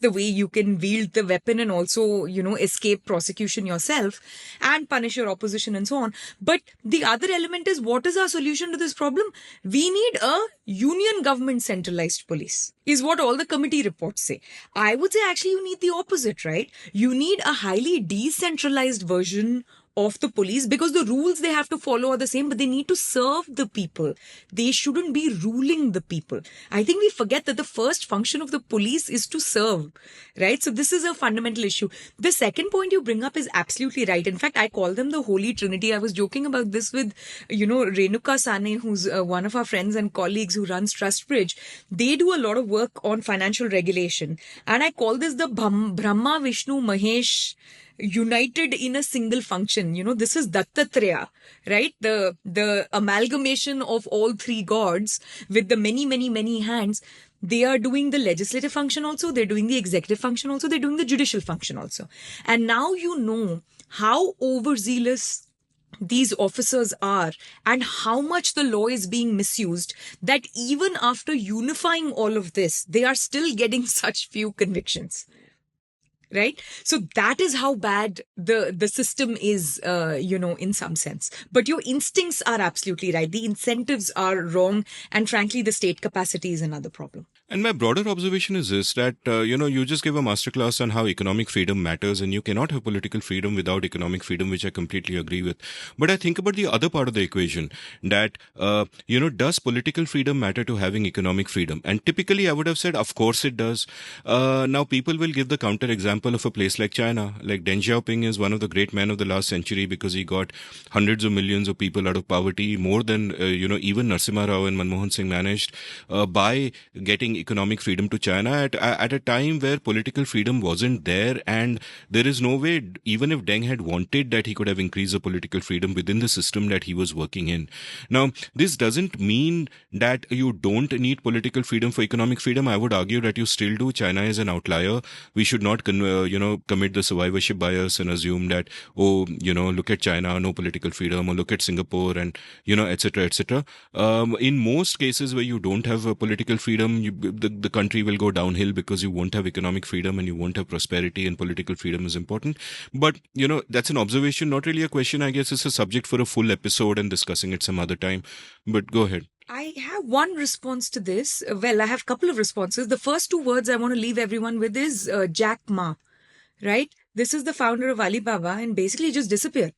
way you can wield the weapon and also, escape prosecution yourself and punish your opposition and so on. But the other element is, what is our solution to this problem? We need a union government centralized police, is what all the committee reports say. I would say actually you need the opposite, right? You need a highly decentralized version of the police, because the rules they have to follow are the same, but they need to serve the people. They shouldn't be ruling the people. I think we forget that the first function of the police is to serve, right? So this is a fundamental issue. The second point you bring up is absolutely right. In fact, I call them the Holy Trinity. I was joking about this with, Renuka Sane, who's one of our friends and colleagues who runs TrustBridge. They do a lot of work on financial regulation. And I call this the Brahma, Vishnu, Mahesh united in a single function. This is Dattatreya, right? The amalgamation of all three gods with the many, many, many hands. They are doing the legislative function also. They're doing the executive function also. They're doing the judicial function also. And now you know how overzealous these officers are and how much the law is being misused, that even after unifying all of this, they are still getting such few convictions. Right? So that is how bad the system is, in some sense. But your instincts are absolutely right. The incentives are wrong. And frankly, the state capacity is another problem. And my broader observation is this, that, you just give a masterclass on how economic freedom matters, and you cannot have political freedom without economic freedom, which I completely agree with. But I think about the other part of the equation, that, does political freedom matter to having economic freedom? And typically I would have said, of course it does. Now people will give the counter example of a place like China. Like Deng Xiaoping is one of the great men of the last century, because he got hundreds of millions of people out of poverty, more than, even Narasimha Rao and Manmohan Singh managed, by getting economic freedom to China at a time where political freedom wasn't there. And there is no way, even if Deng had wanted, that he could have increased the political freedom within the system that he was working in. Now, this doesn't mean that you don't need political freedom for economic freedom. I would argue that you still do. China is an outlier. We should not commit the survivorship bias and assume that, look at China, no political freedom, or look at Singapore, and, etc., etc. In most cases where you don't have political freedom, the country will go downhill, because you won't have economic freedom and you won't have prosperity, and political freedom is important. But, that's an observation, not really a question. I guess it's a subject for a full episode and discussing it some other time. But go ahead. I have one response to this. Well, I have a couple of responses. The first two words I want to leave everyone with is Jack Ma, right? This is the founder of Alibaba, and basically just disappeared.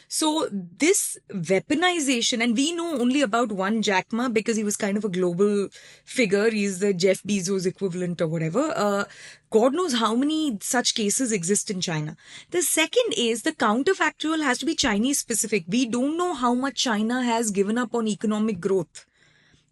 So this weaponization, and we know only about one Jack Ma because he was kind of a global figure. He's the Jeff Bezos equivalent or whatever. God knows how many such cases exist in China. The second is the counterfactual has to be Chinese specific. We don't know how much China has given up on economic growth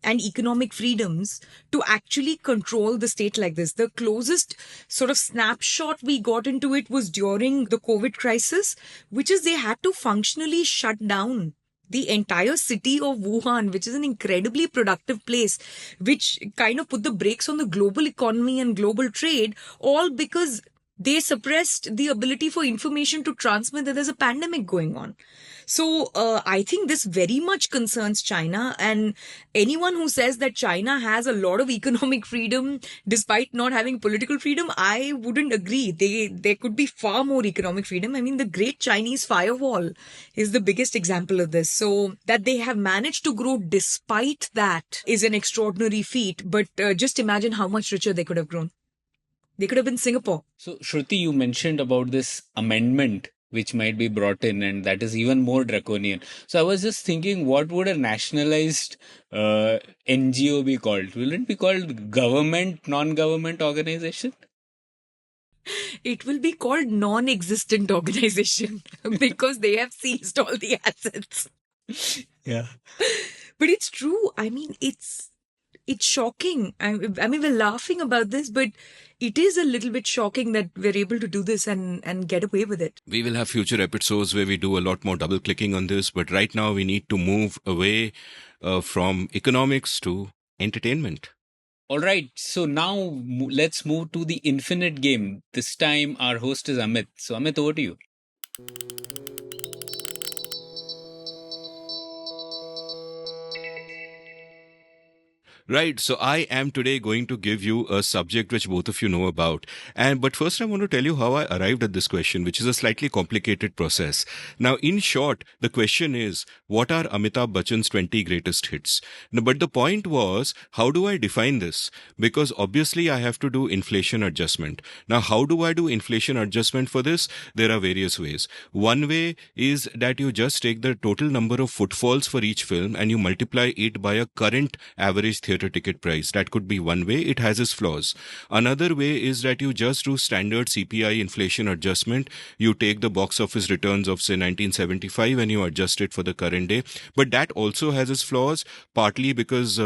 and economic freedoms to actually control the state like this. The closest sort of snapshot we got into it was during the COVID crisis, which is they had to functionally shut down the entire city of Wuhan, which is an incredibly productive place, which kind of put the brakes on the global economy and global trade, all because they suppressed the ability for information to transmit that there's a pandemic going on. So I think this very much concerns China, and anyone who says that China has a lot of economic freedom despite not having political freedom, I wouldn't agree. There could be far more economic freedom. I mean, the Great Chinese Firewall is the biggest example of this. So that they have managed to grow despite that is an extraordinary feat. But just imagine how much richer they could have grown. They could have been Singapore. So, Shruti, you mentioned about this amendment which might be brought in, and that is even more draconian. So, I was just thinking, what would a nationalized NGO be called? Will it be called government, non-government organization? It will be called non-existent organization because they have seized all the assets. Yeah. But it's true. I mean, it's shocking. I mean, we're laughing about this, but it is a little bit shocking that we're able to do this and get away with it. We will have future episodes where we do a lot more double clicking on this, but right now we need to move away from economics to entertainment. All right. So now let's move to the infinite game. This time our host is Amit. So Amit, over to you. Right. So I am today going to give you a subject which both of you know about. But first I want to tell you how I arrived at this question, which is a slightly complicated process. Now, in short, the question is, what are Amitabh Bachchan's 20 greatest hits? Now, but the point was, how do I define this? Because obviously I have to do inflation adjustment. Now, how do I do inflation adjustment for this? There are various ways. One way is that you just take the total number of footfalls for each film and you multiply it by a current average theatre ticket price. That could be one way. It has its flaws. Another way is that you just do standard CPI inflation adjustment. You take the box office returns of say 1975 and you adjust it for the current day. But that also has its flaws, partly because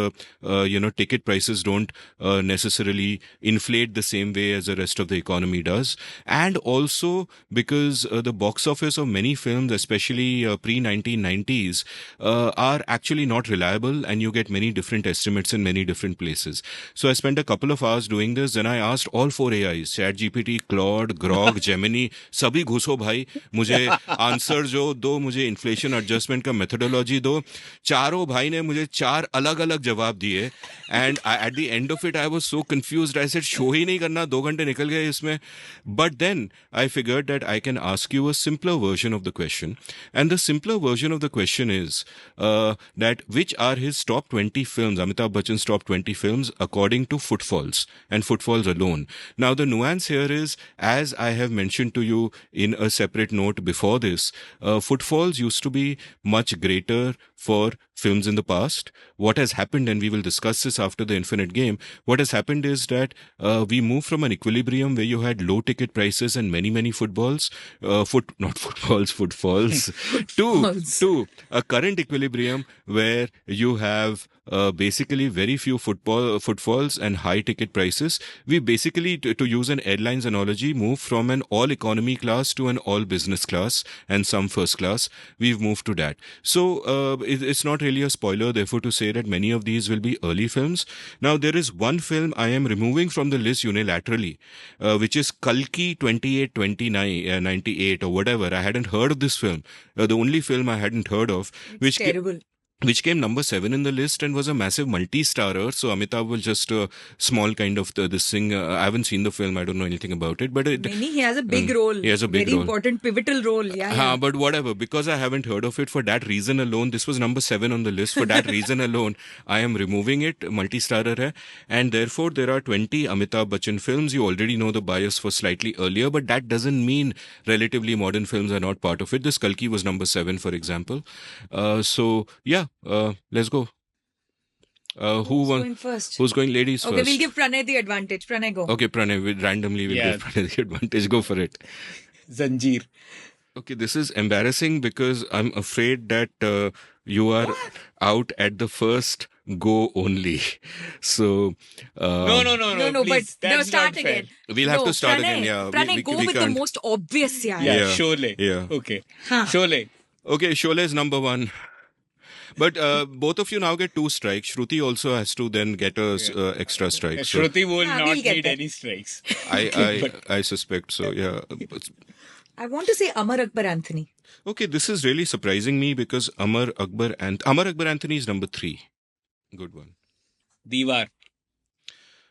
ticket prices don't necessarily inflate the same way as the rest of the economy does, and also because the box office of many films, especially pre-1990s, are actually not reliable, and you get many different estimates in many different places. So I spent a couple of hours doing this. Then I asked all 4 AIs, ChatGPT, Claude, Grok, Gemini, सभी घुसो भाई, मुझे answer जो दो, मुझे inflation adjustment का methodology दो. चारों भाई ने मुझे 4 अलग अलग जवाब दिए. And at the end of it I was so confused. I said show ही नहीं करना, 2 घंटे निकल गए इसमें. But then I figured that I can ask you a simpler version of the question. And the simpler version of the question is that which are his top 20 films, Amitabh Bachchan's top 20 films, according to footfalls and footfalls alone. Now, the nuance here is, as I have mentioned to you in a separate note before this, footfalls used to be much greater for films in the past. What has happened, and we will discuss this after the Infinite Game, what has happened is that we moved from an equilibrium where you had low ticket prices and many footfalls, footfalls, to a current equilibrium where you have basically very few footfalls and high ticket prices. We basically, to use an airlines analogy, move from an all economy class to an all business class and some first class. We've moved to that. So it's not really a spoiler, therefore, to say that many of these will be early films. Now, there is one film I am removing from the list unilaterally, which is Kalki 98 or whatever. I hadn't heard of this film. The only film I hadn't heard of. It's terrible. which came number 7 in the list and was a massive multi-starrer. So Amitabh was just a small kind of this thing. I haven't seen the film. I don't know anything about it. But He has a big role. He has a big very role. important, pivotal role. Yeah. But whatever. Because I haven't heard of it, for that reason alone, this was number 7 on the list. For that reason alone, I am removing it. Multi-starrer hai. And therefore, there are 20 Amitabh Bachchan films. You already know the bias for slightly earlier, but that doesn't mean relatively modern films are not part of it. This Kalki was number 7, for example. Let's go. Who's going first? Who's going ladies Okay, first? we'll give Pranay the advantage. Pranay, go. Okay, Pranay, we'll give Pranay the advantage. Go for it. Zanjeer. Okay, this is embarrassing because I'm afraid that you are out at the first go only. So No, please. But That's start not fair. again. we'll have to start Pranay, again. Yeah, Pranay, go with the can't. most obvious. Yeah, Yeah. Sholay. Yeah. Okay. Huh. Sholay. Okay, Sholay is number 1. But both of you now get 2 strikes. Shruti also has to then get a extra strike. So Shruti will Ah, not we'll get need there. any strikes. I suspect so. Yeah. I want to say Amar Akbar Anthony. Okay, this is really surprising me because Amar Akbar Anthony is number 3. Good one. Diwar.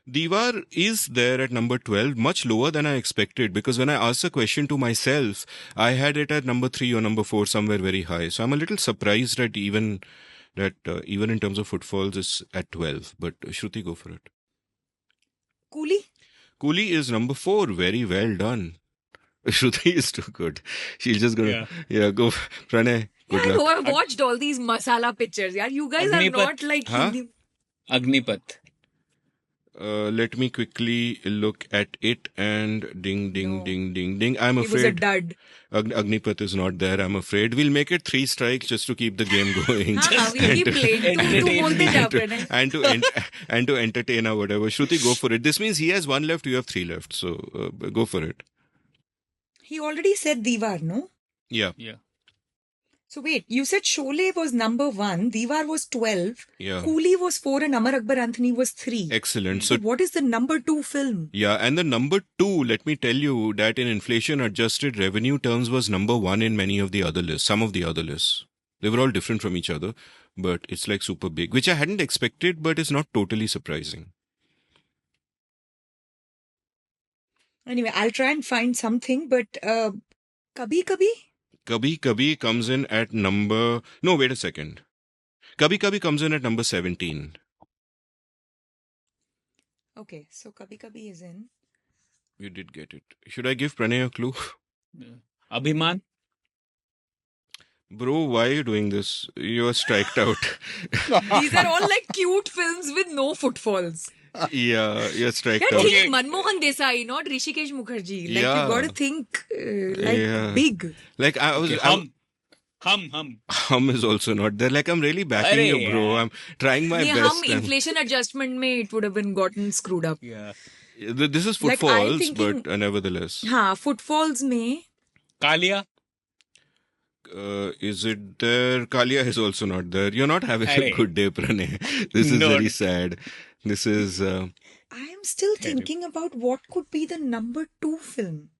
Diwar is there at number 12, much lower than I expected, because when I asked the question to myself, I had it at number 3 or number 4, somewhere very high. So I'm a little surprised that even in terms of footfalls, it's at 12. But Shruti, go for it. Coolie? Coolie is number 4. Very well done. Shruti is too good. She's just gonna go. Pranay, good Yeah, luck. I've watched all these masala pictures. Yeah, you guys Agnipath. are not like Huh? Hindi. Agnipath. Let me quickly look at it and ding, ding, No. ding, ding, ding. I'm It was a afraid dud. Agnipath is not there. I'm afraid we'll make it 3 strikes just to keep the game going. We keep playing. Tu bolte ja, Pranay. and to entertain or whatever. Shruti, go for it. This means he has 1 left, you have 3 left. So go for it. He already said Diwar, no? Yeah, Yeah. So wait, you said Sholay was number 1, Diwar was 12, yeah. Coolie was 4 and Amar Akbar Anthony was 3. Excellent. So So what is the number 2 film? yeah, and the number 2, let me tell you that in inflation adjusted revenue terms was number 1 in many of the other lists, some of the other lists. They were all different from each other, but it's like super big, which I hadn't expected, but it's not totally surprising. Anyway, I'll try and find something, but Kabhi Kabhi? Kabhi Kabhi comes in at number... No, wait a second. Kabhi Kabhi comes in at number 17. Okay, so Kabhi Kabhi is in. You did get it. Should I give Pranay a clue? Abhiman. Bro, why are you doing this? You are striked out. These are all like cute films with no footfalls. Yeah, you're striked Yeah, out. think Manmohan Desai, not Rishikesh Mukherjee. Like Yeah. you got to think Yeah. big. Like I was... Okay, hum. Hum is also not there. Like I'm really backing Arey you, bro. yaar. I'm trying my Yeah, best. inflation adjustment mein it would have been gotten screwed up. Yeah. This is Like, footfalls, I'm thinking- but nevertheless. Footfalls mein. Kalia. Is it there? Kalia is also not there. You're not having Arey. a good day, Pranay. This is No. very sad. This is... I am still thinking about what could be the number 2 film.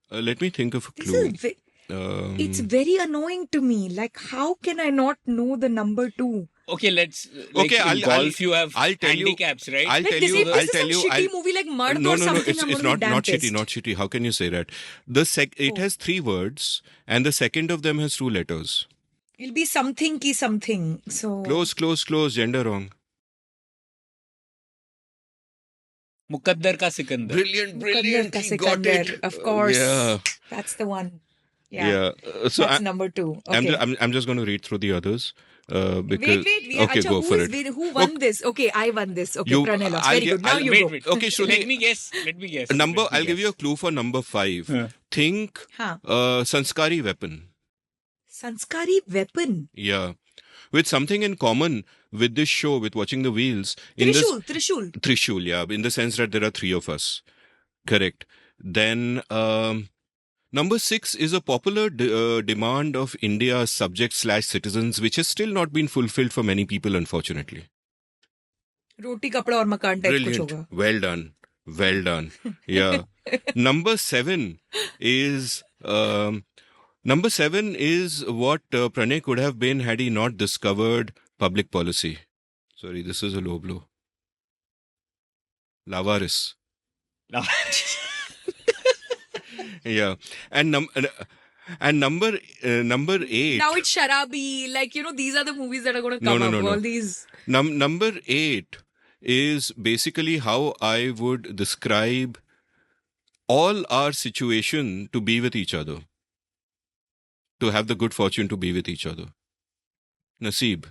let me think of a This clue. is it's very annoying to me. Like, how can I not know the number 2? Okay, let's. Okay, in I'll- golf, you have I'll tell you- handicaps, right? I'll Like, tell this you. is I'll tell some you. shitty movie like Mard No, or no, something. it's I'm not gonna be damn shitty, pissed. not shitty. How can you say that? It has 3 words, and the second of them has 2 letters. It'll be something ki something. So Close. Gender wrong. Muqaddar ka Sikandar. Brilliant. Muqaddar Ka He got Sikandar, it. of course. Yeah. That's the one. Yeah. Yeah. So That's number 2. I'm, Okay. I'm just going to read through the others. Because Wait. okay, Acha, go for it. who won this? Okay, I won this. Okay, You- Pranay lost. I'll Very give- good. Now I'll- you Wait. go. Okay, Shruti. Let me guess. I'll give you a clue for number 5. Huh. Think Huh. Sanskari weapon. Sanskari weapon. Yeah. With something in common with this show, with watching the wheels. In this Trishul. Trishul, yeah. In the sense that there are 3 of us. Correct. Then number 6 is a popular demand of India's subjects/citizens, which has still not been fulfilled for many people, unfortunately. Roti, kapda aur makan type kuch Brilliant. hoga. Well done. Yeah. Number 7 is Number 7 is what Pranay could have been had he not discovered public policy. Sorry, this is a low blow. Lavaris. Yeah. And number 8. Now it's Sharabi. Like, these are the movies that are going to No, come no, up. no, no. All these. Number 8 is basically how I would describe all our situation to be with each other. To have the good fortune to be with each other. Naseeb.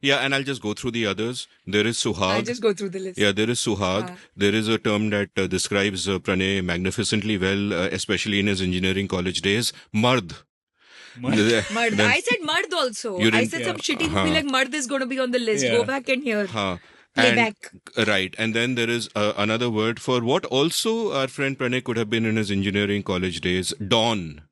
Yeah, and I'll just go through the others. There is I'll Suhag. just go through the list. Yeah, there is Suhag. There is a term that describes Pranay magnificently well, especially in his engineering college days. Mard. Mard. Then- I said Mard also. You I didn't- said some shitty Uh-huh. movie like Mard is going to be on the list. Yeah. Go back and hear. Huh. Playback. Right. And then there is another word for what also our friend Pranay could have been in his engineering college days. Dawn.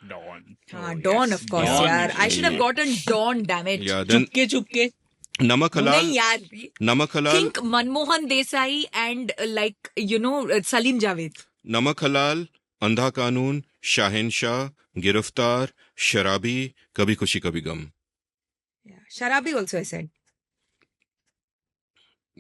Dawn. Dawn, of course, Dawn. yaar. I should have gotten Dawn, damn it. Yeah. Then Chupke. Namak Halal. Nahi, yaar. Namak Halal. Think Manmohan Desai and Salim Javed. Namak Halal, Andha Kanun, Shahenshah, Giraftar, Sharabi, Kabhi Khushi Kabhi Gum. Yeah. Sharabi also I said.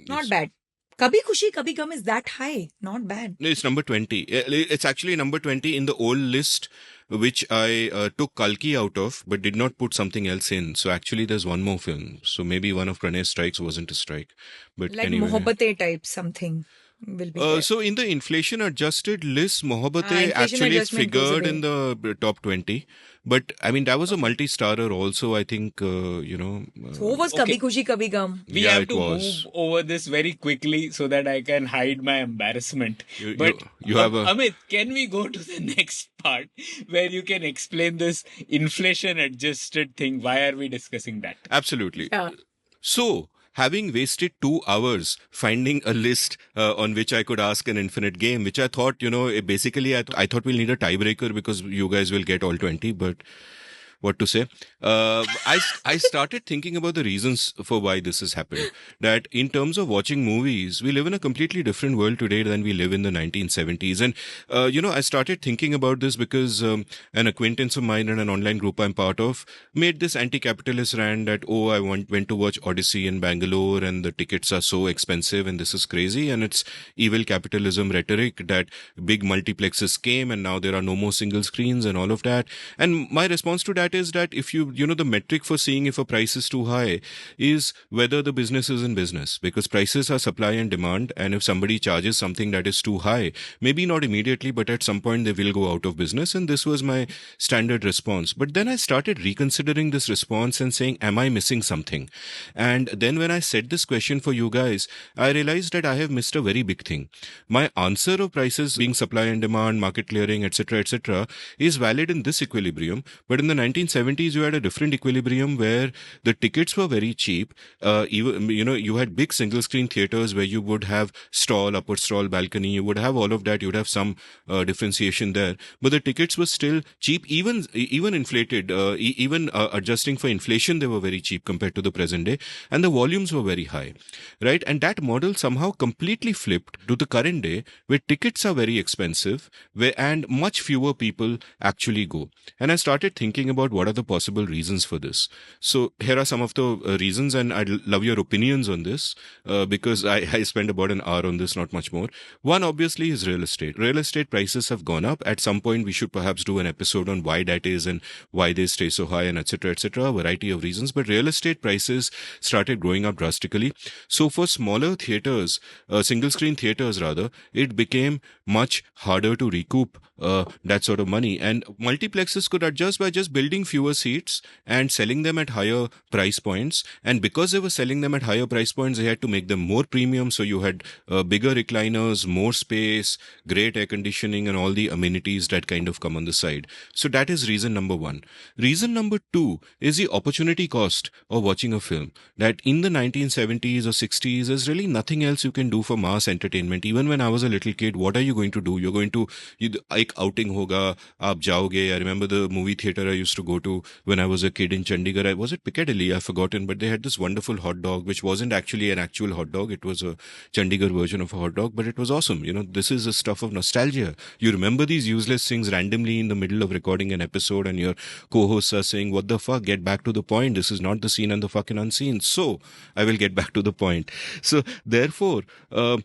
Not Yes. bad. Kabhi Khushi Kabhi Gum is that high. Not bad. No, it's number 20. It's actually number 20 in the old list, which I took Kalki out of, but did not put something else in. So actually, there's one more film. So maybe one of Pranay's strikes wasn't a strike. But Like anyway. Mohabbatein type something will be there. So in the inflation adjusted list, Mohabbatein Inflation actually is adjustment goes figured away. in the top 20. But I mean, that was a multi-starrer also, I think, So was Okay. Kabhi Khushi Kabhi Gum. We Yeah, have it to was. move over this very quickly so that I can hide my embarrassment. You- But you have a- Amit, can we go to the next part where you can explain this inflation adjusted thing? Why are we discussing that? Absolutely. Yeah. So, having wasted 2 hours finding a list on which I could ask an infinite game, which I thought, basically I thought we'll need a tiebreaker because you guys will get all 20, but what to say? I started thinking about the reasons for why this has happened. That in terms of watching movies, we live in a completely different world today than we live in the 1970s. And, I started thinking about this because an acquaintance of mine in an online group I'm part of made this anti-capitalist rant that, I went to watch Odyssey in Bangalore and the tickets are so expensive and this is crazy. And it's evil capitalism rhetoric that big multiplexes came and now there are no more single screens and all of that. And my response to that is that if the metric for seeing if a price is too high is whether the business is in business, because prices are supply and demand. And if somebody charges something that is too high, maybe not immediately, but at some point they will go out of business. And this was my standard response. But then I started reconsidering this response and saying, am I missing something? And then when I said this question for you guys, I realized that I have missed a very big thing. My answer of prices being supply and demand, market clearing, etc., is valid in this equilibrium. But in the 1970s, you had a different equilibrium where the tickets were very cheap. Even you had big single screen theaters where you would have stall, upper stall, balcony. You would have all of that. You would have some differentiation there. But the tickets were still cheap, even inflated. Even adjusting for inflation, they were very cheap compared to the present day, and the volumes were very high, right? And that model somehow completely flipped to the current day, where tickets are very expensive, and much fewer people actually go. And I started thinking about what are the possible reasons for this. So here are some of the reasons, and I'd love your opinions on this because I spent about an hour on this, not much more. One, obviously, is real estate. Real estate prices have gone up. At some point, we should perhaps do an episode on why that is and why they stay so high and etc., a variety of reasons. But real estate prices started growing up drastically. So for smaller theaters, single screen theaters rather, it became much harder to recoup that sort of money. And multiplexes could adjust by just building fewer seats and selling them at higher price points. And because they were selling them at higher price points, they had to make them more premium. So you had bigger recliners, more space, great air conditioning, and all the amenities that kind of come on the side. So that is reason number one. Reason number two is the opportunity cost of watching a film. That in the 1970s or 60s, there's really nothing else you can do for mass entertainment. Even when I was a little kid, what are you going to do? You're going to, outing hoga, aap jaoge. I remember the movie theater I used to go to when I was a kid in Chandigarh. Was it Piccadilly? I've forgotten, but they had this wonderful hot dog, which wasn't actually an actual hot dog. It was a Chandigarh version of a hot dog, but it was awesome. This is a stuff of nostalgia. You remember these useless things randomly in the middle of recording an episode, and your co-hosts are saying, "What the fuck? Get back to the point. This is not the scene and the fucking unseen." So I will get back to the point. So therefore, uh,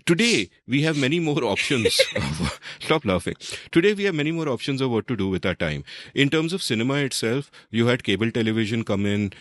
today we have many more options. Stop laughing. Today we have many more options of what to do with our time. In terms of cinema itself, you had cable television come in,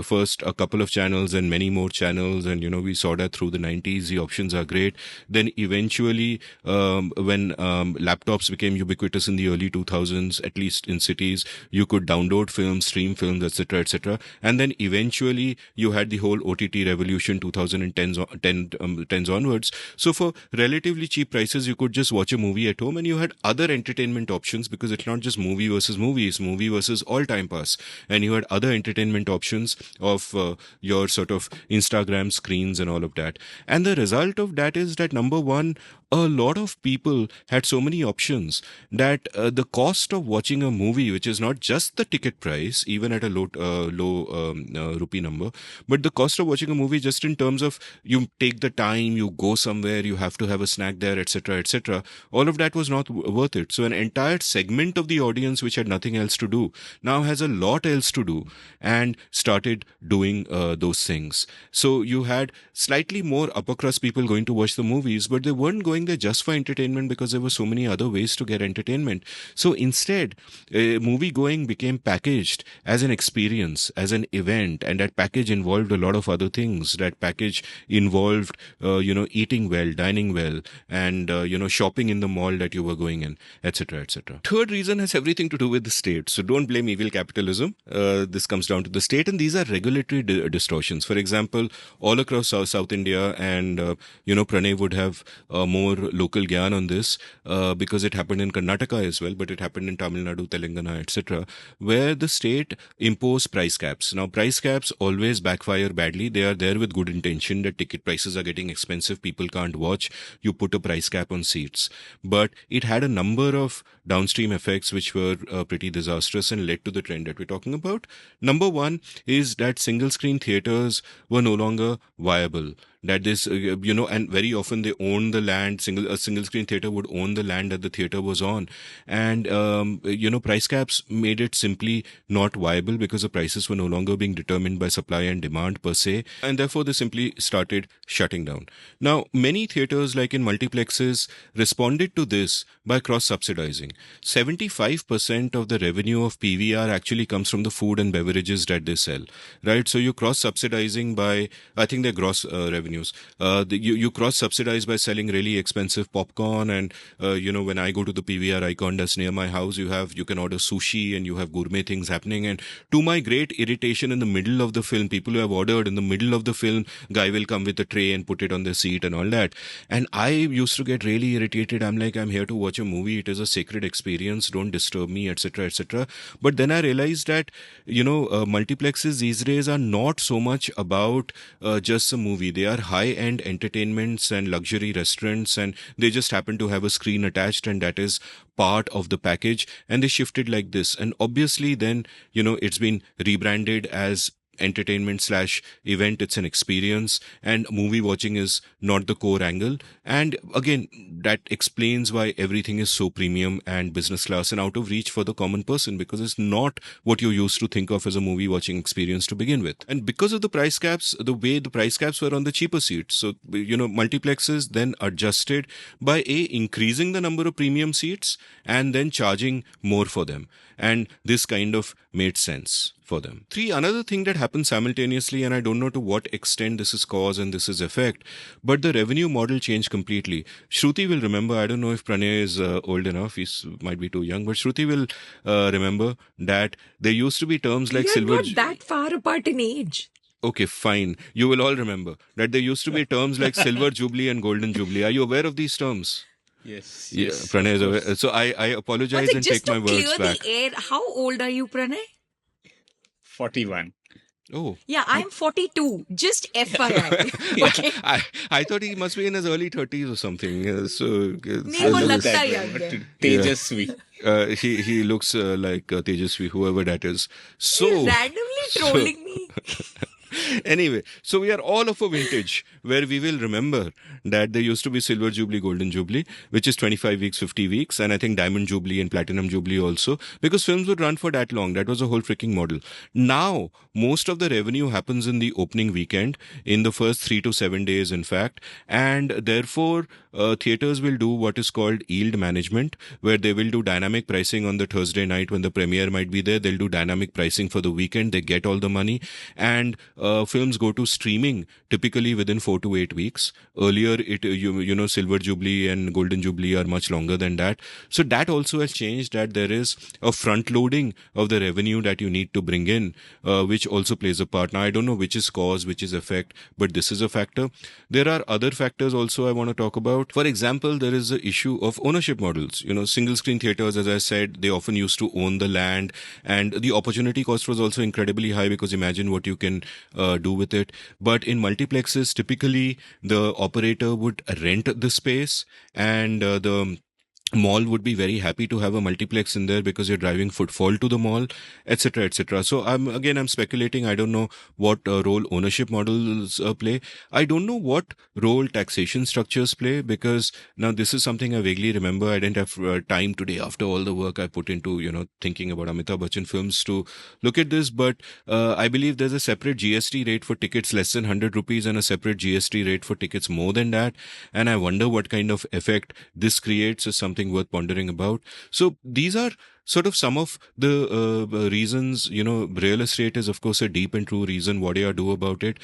first a couple of channels and many more channels, and we saw that through the 90s. The options are great. Then eventually, when laptops became ubiquitous in the early 2000s, at least in cities, you could download films, stream films, etc., etc. And then eventually you had the whole OTT revolution, 2010s onwards. So for relatively cheap prices, you could just watch a movie at home, and you had other entertainment options, because it's not just movie versus movie, it's movie versus all time pass. And you had other entertainment options of your sort of Instagram screens and all of that. And the result of that is that, number one, a lot of people had so many options that the cost of watching a movie, which is not just the ticket price, even at a low rupee number, but the cost of watching a movie just in terms of you take the time, you go somewhere, you have to have a snack there, etc., etc. All of that was not worth it. So an entire segment of the audience which had nothing else to do now has a lot else to do and started doing those things. So you had slightly more upper crust people going to watch the movies, but they weren't going there just for entertainment, because there were so many other ways to get entertainment. So instead, movie going became packaged as an experience, as an event, and that package involved a lot of other things. That package involved, eating well, dining well, and shopping in the mall that you were going in, etc., etc. Third reason has everything to do with the state. So don't blame evil capitalism. This comes down to the state, and these are regulatory distortions. For example, all across South India, and Pranay would have more local gyan on this, because it happened in Karnataka as well, but it happened in Tamil Nadu, Telangana, etc., where the state imposed price caps. Now, price caps always backfire badly. They are there with good intention, that ticket prices are getting expensive, people can't watch, you put a price cap on seats. But it had a number of downstream effects which were pretty disastrous and led to the trend that we're talking about. Number one is that single screen theaters were no longer viable. That this, and very often they own the land. A single screen theater would own the land that the theater was on. And, price caps made it simply not viable, because the prices were no longer being determined by supply and demand per se. And therefore they simply started shutting down. Now, many theaters, like in multiplexes, responded to this by cross-subsidizing. 75% of the revenue of PVR actually comes from the food and beverages that they sell, right? So you cross-subsidizing by, I think, their gross revenue. You cross-subsidize by selling really expensive popcorn, and when I go to the PVR Icon that's near my house, you can order sushi and you have gourmet things happening. And to my great irritation, in the middle of the film, people who have ordered in the middle of the film, guy will come with a tray and put it on their seat and all that. And I used to get really irritated. I'm like, I'm here to watch a movie. It is a sacred experience. Don't disturb me, etc., etc. But then I realized that multiplexes these days are not so much about just a movie. They are high-end entertainments and luxury restaurants, and they just happen to have a screen attached, and that is part of the package. And they shifted like this, and obviously then it's been rebranded as entertainment/event. It's an experience, and movie watching is not the core angle. And again, that explains why everything is so premium and business class and out of reach for the common person, because it's not what you used to think of as a movie watching experience to begin with. And because of the price caps, the way the price caps were on the cheaper seats, so multiplexes then adjusted by increasing the number of premium seats and then charging more for them. And this kind of made sense for them. Another thing that happened simultaneously, and I don't know to what extent this is cause and this is effect, but the revenue model changed completely. Shruti will remember, I don't know if Pranay is old enough, he might be too young, but Shruti will remember that there used to be terms like silver... You're not that far apart in age. Okay, fine. You will all remember that there used to be terms like Silver Jubilee and Golden Jubilee. Are you aware of these terms? Yes. Yeah, Pranay is aware. So I apologize and take my words back. How old are you, Pranay? 41. Oh. Yeah, I'm 42. Just FYI. Yeah, Okay. I thought he must be in his early 30s or something. मेरे को I love लगता that है one. young What है. Tejasvi. He looks like Tejasvi, whoever that is. He's So, randomly so trolling me. anyway, so we are all of a vintage where we will remember that there used to be Silver Jubilee, Golden Jubilee, which is 25 weeks, 50 weeks, and I think Diamond Jubilee and Platinum Jubilee also, because films would run for that long. That was a whole freaking model. Now, most of the revenue happens in the opening weekend, in the first 3 to 7 days, in fact, and therefore, theaters will do what is called yield management, where they will do dynamic pricing on the Thursday night when the premiere might be there. They'll do dynamic pricing for the weekend. They get all the money, and films go to streaming typically within 4 to 8 weeks. Earlier, you know Silver Jubilee and Golden Jubilee are much longer than that. So that also has changed. That there is a front loading of the revenue that you need to bring in, which also plays a part. Now I don't know which is cause, which is effect, but this is a factor. There are other factors also I want to talk about. For example, there is the issue of ownership models. You know, single screen theaters, as I said, they often used to own the land, and the opportunity cost was also incredibly high, because imagine what you can do with it. But in multiplexes, typically the operator would rent the space, and the mall would be very happy to have a multiplex in there because you're driving footfall to the mall, etc., etc. So I'm speculating. I don't know what role ownership models play. I don't know what role taxation structures play, because now this is something I vaguely remember. I didn't have time today after all the work I put into thinking about Amitabh Bachchan films to look at this. But I believe there's a separate GST rate for tickets less than 100 rupees and a separate GST rate for tickets more than that. And I wonder what kind of effect this creates is something worth pondering about. So these are sort of some of the reasons. Real estate is of course a deep and true reason. What do you do about it?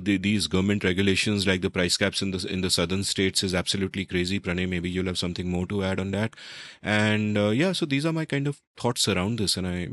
These government regulations like the price caps in the southern states is absolutely crazy. Pranay, maybe you'll have something more to add on that. And so these are my kind of thoughts around this, and I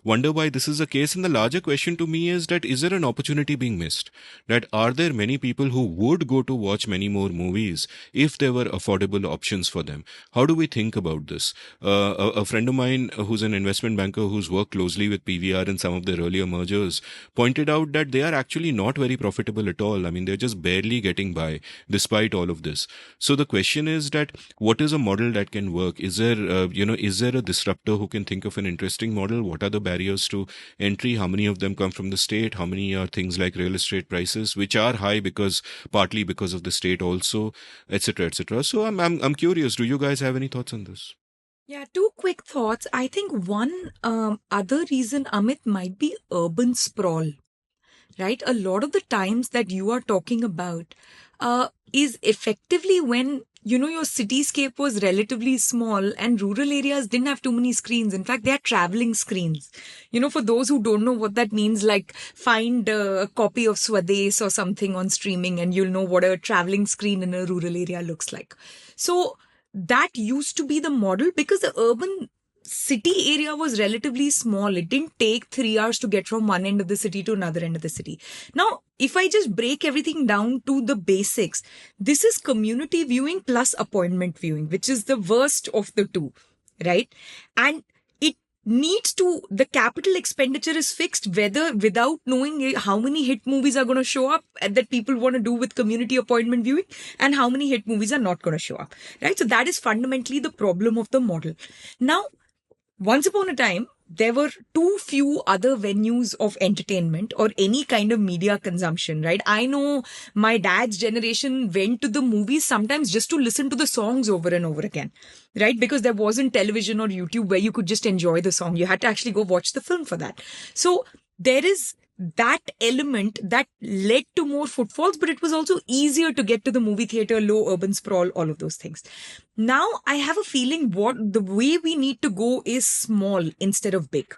wonder why this is the case. And the larger question to me is that, is there an opportunity being missed? That are there many people who would go to watch many more movies if there were affordable options for them? How do we think about this? A friend of mine who's an investment banker who's worked closely with PVR in some of their earlier mergers pointed out that they are actually not very profitable at all. I mean, they're just barely getting by despite all of this. So the question is that, what is a model that can work? Is there, is there a disruptor who can think of an interesting model? What are the barriers to entry? How many of them come from the state? How many are things like real estate prices, which are high partly because of the state also, etc., etc. So I'm curious. Do you guys have any thoughts on this? Yeah, two quick thoughts. I think one other reason, Amit, might be urban sprawl, right? A lot of the times that you are talking about is effectively when, your cityscape was relatively small and rural areas didn't have too many screens. In fact, they are traveling screens. For those who don't know what that means, like find a copy of Swades or something on streaming and you'll know what a traveling screen in a rural area looks like. So that used to be the model because the urban city area was relatively small. It didn't take 3 hours to get from one end of the city to another end of the city. Now, if I just break everything down to the basics, this is community viewing plus appointment viewing, which is the worst of the two, right? And the capital expenditure is fixed without knowing how many hit movies are going to show up and that people want to do with community appointment viewing and how many hit movies are not going to show up, right? So that is fundamentally the problem of the model. Now, once upon a time, there were too few other venues of entertainment or any kind of media consumption, right? I know my dad's generation went to the movies sometimes just to listen to the songs over and over again, right? Because there wasn't television or YouTube where you could just enjoy the song. You had to actually go watch the film for that. So there is that element that led to more footfalls, but it was also easier to get to the movie theater, low urban sprawl, all of those things. Now I have a feeling the way we need to go is small instead of big,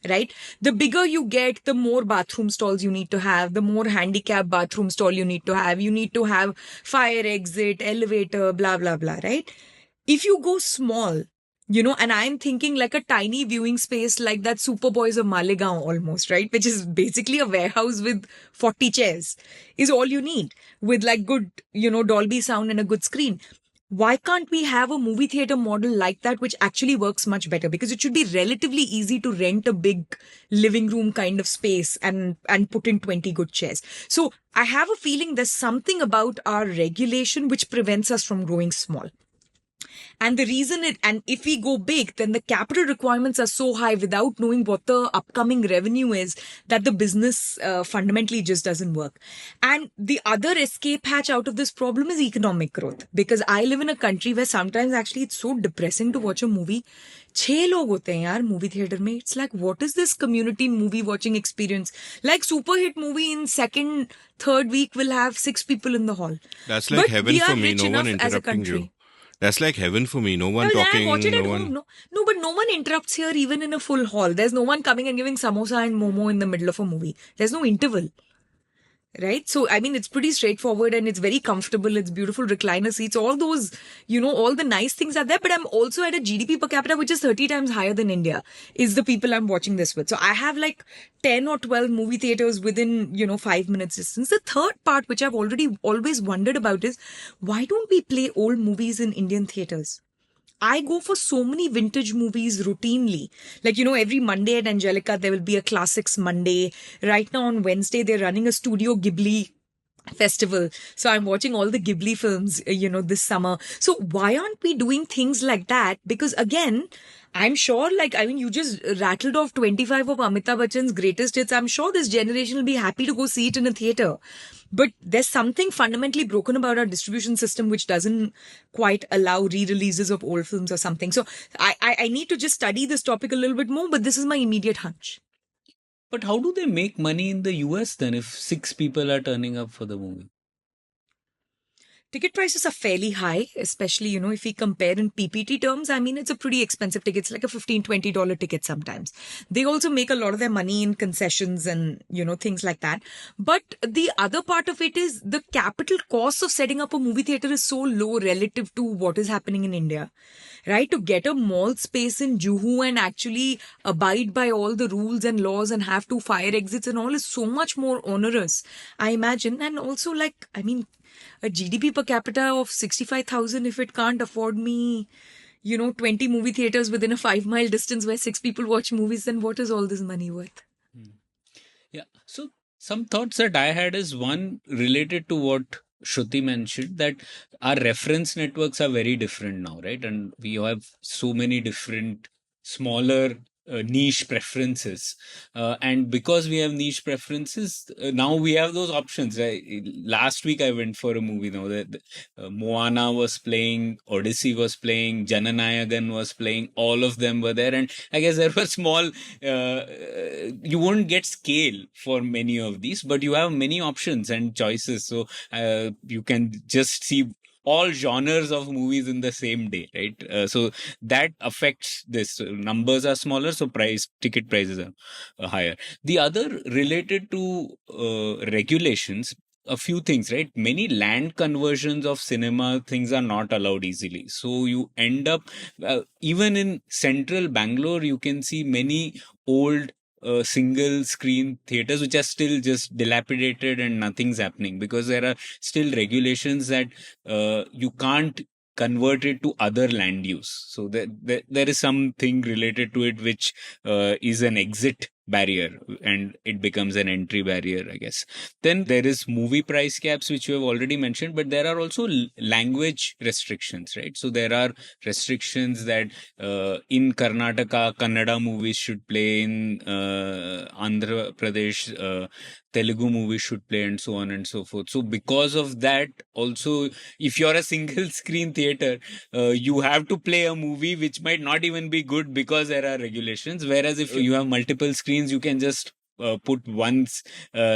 right? The bigger you get, the more bathroom stalls you need to have, the more handicap bathroom stall you need to have. You need to have fire exit, elevator, blah, blah, blah, right? If you go small, and I'm thinking like a tiny viewing space like that Superboys of Malegaon almost, right? Which is basically a warehouse with 40 chairs is all you need with like good, Dolby sound and a good screen. why can't we have a movie theater model like that, which actually works much better? Because it should be relatively easy to rent a big living room kind of space and put in 20 good chairs. So I have a feeling there's something about our regulation which prevents us from growing small. And the reason and if we go big, then the capital requirements are so high without knowing what the upcoming revenue is, that the business fundamentally just doesn't work. And the other escape hatch out of this problem is economic growth. Because I live in a country where sometimes actually it's so depressing to watch a movie. 6 लोग होते हैं यार movie theater में. It's like, what is this community movie watching experience? Like super hit movie in second, third week will have 6 people in the hall. That's like But heaven we are for me. rich No one enough as a interrupting country. you. That's like heaven for me. No one Well, talking. I watch it at No home. one. No, but no one interrupts here, even in a full hall. There's no one coming and giving samosa and momo in the middle of a movie. There's no interval. Right? So, I mean, it's pretty straightforward and it's very comfortable. It's beautiful recliner seats. All those, all the nice things are there. But I'm also at a GDP per capita, which is 30 times higher than India, is the people I'm watching this with. So I have like 10 or 12 movie theaters within, 5 minutes distance. The third part, which I've already always wondered about, is why don't we play old movies in Indian theaters? I go for so many vintage movies routinely. Like, every Monday at Angelica, there will be a Classics Monday. Right now on Wednesday, they're running a Studio Ghibli festival. So I'm watching all the Ghibli films, this summer. So why aren't we doing things like that? Because again, I'm sure, you just rattled off 25 of Amitabh Bachchan's greatest hits. I'm sure this generation will be happy to go see it in a theater. But there's something fundamentally broken about our distribution system which doesn't quite allow re-releases of old films or something. So I need to just study this topic a little bit more, but this is my immediate hunch. But how do they make money in the US then if 6 people are turning up for the movie? Ticket prices are fairly high, especially, if we compare in PPT terms. I mean, it's a pretty expensive ticket. It's like a $15, $20 ticket sometimes. They also make a lot of their money in concessions and, things like that. But the other part of it is the capital cost of setting up a movie theater is so low relative to what is happening in India. Right? To get a mall space in Juhu and actually abide by all the rules and laws and have 2 fire exits and all is so much more onerous, I imagine. And also a GDP per capita of 65,000, if it can't afford me, 20 movie theaters within a 5-mile distance where 6 people watch movies, then what is all this money worth? Yeah. So some thoughts that I had is one related to what Shruti mentioned, that our reference networks are very different now, right? And we have so many different smaller niche preferences. And because we have niche preferences, now we have those options. Last week I went for a movie now that Moana was playing, Odyssey was playing, Jananayagan was playing, all of them were there. And I guess there were small, you won't get scale for many of these, but you have many options and choices. So you can just see all genres of movies in the same day, right? So that affects this. Numbers are smaller, so ticket prices are higher. The other related to regulations, a few things, right? Many land conversions of cinema things are not allowed easily. So you end up, even in central Bangalore, you can see many old single screen theaters which are still just dilapidated and nothing's happening because there are still regulations that you can't convert it to other land use. So there is something related to it which is an exit barrier and it becomes an entry barrier, I guess. Then there is movie price caps, which you have already mentioned, but there are also language restrictions, right? So there are restrictions that in Karnataka, Kannada movies should play, in Andhra Pradesh, Telugu movies should play, and so on and so forth. So because of that, also, if you're a single screen theater, you have to play a movie which might not even be good because there are regulations. Whereas if you have multiple screens, you can just put one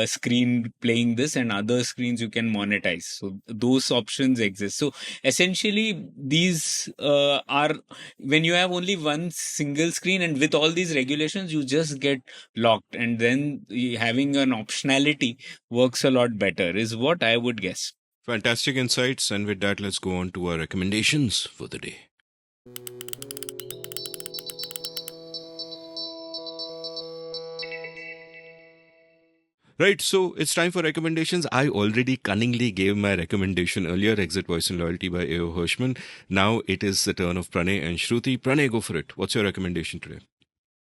screen playing this and other screens you can monetize. So those options exist. So essentially these are, when you have only one single screen and with all these regulations, you just get locked, and then having an optionality works a lot better is what I would guess. Fantastic insights. And with that, let's go on to our recommendations for the day. Right, so it's time for recommendations. I already cunningly gave my recommendation earlier, Exit Voice and Loyalty by A.O. Hirschman. Now it is the turn of Pranay and Shruti. Pranay, go for it. What's your recommendation today?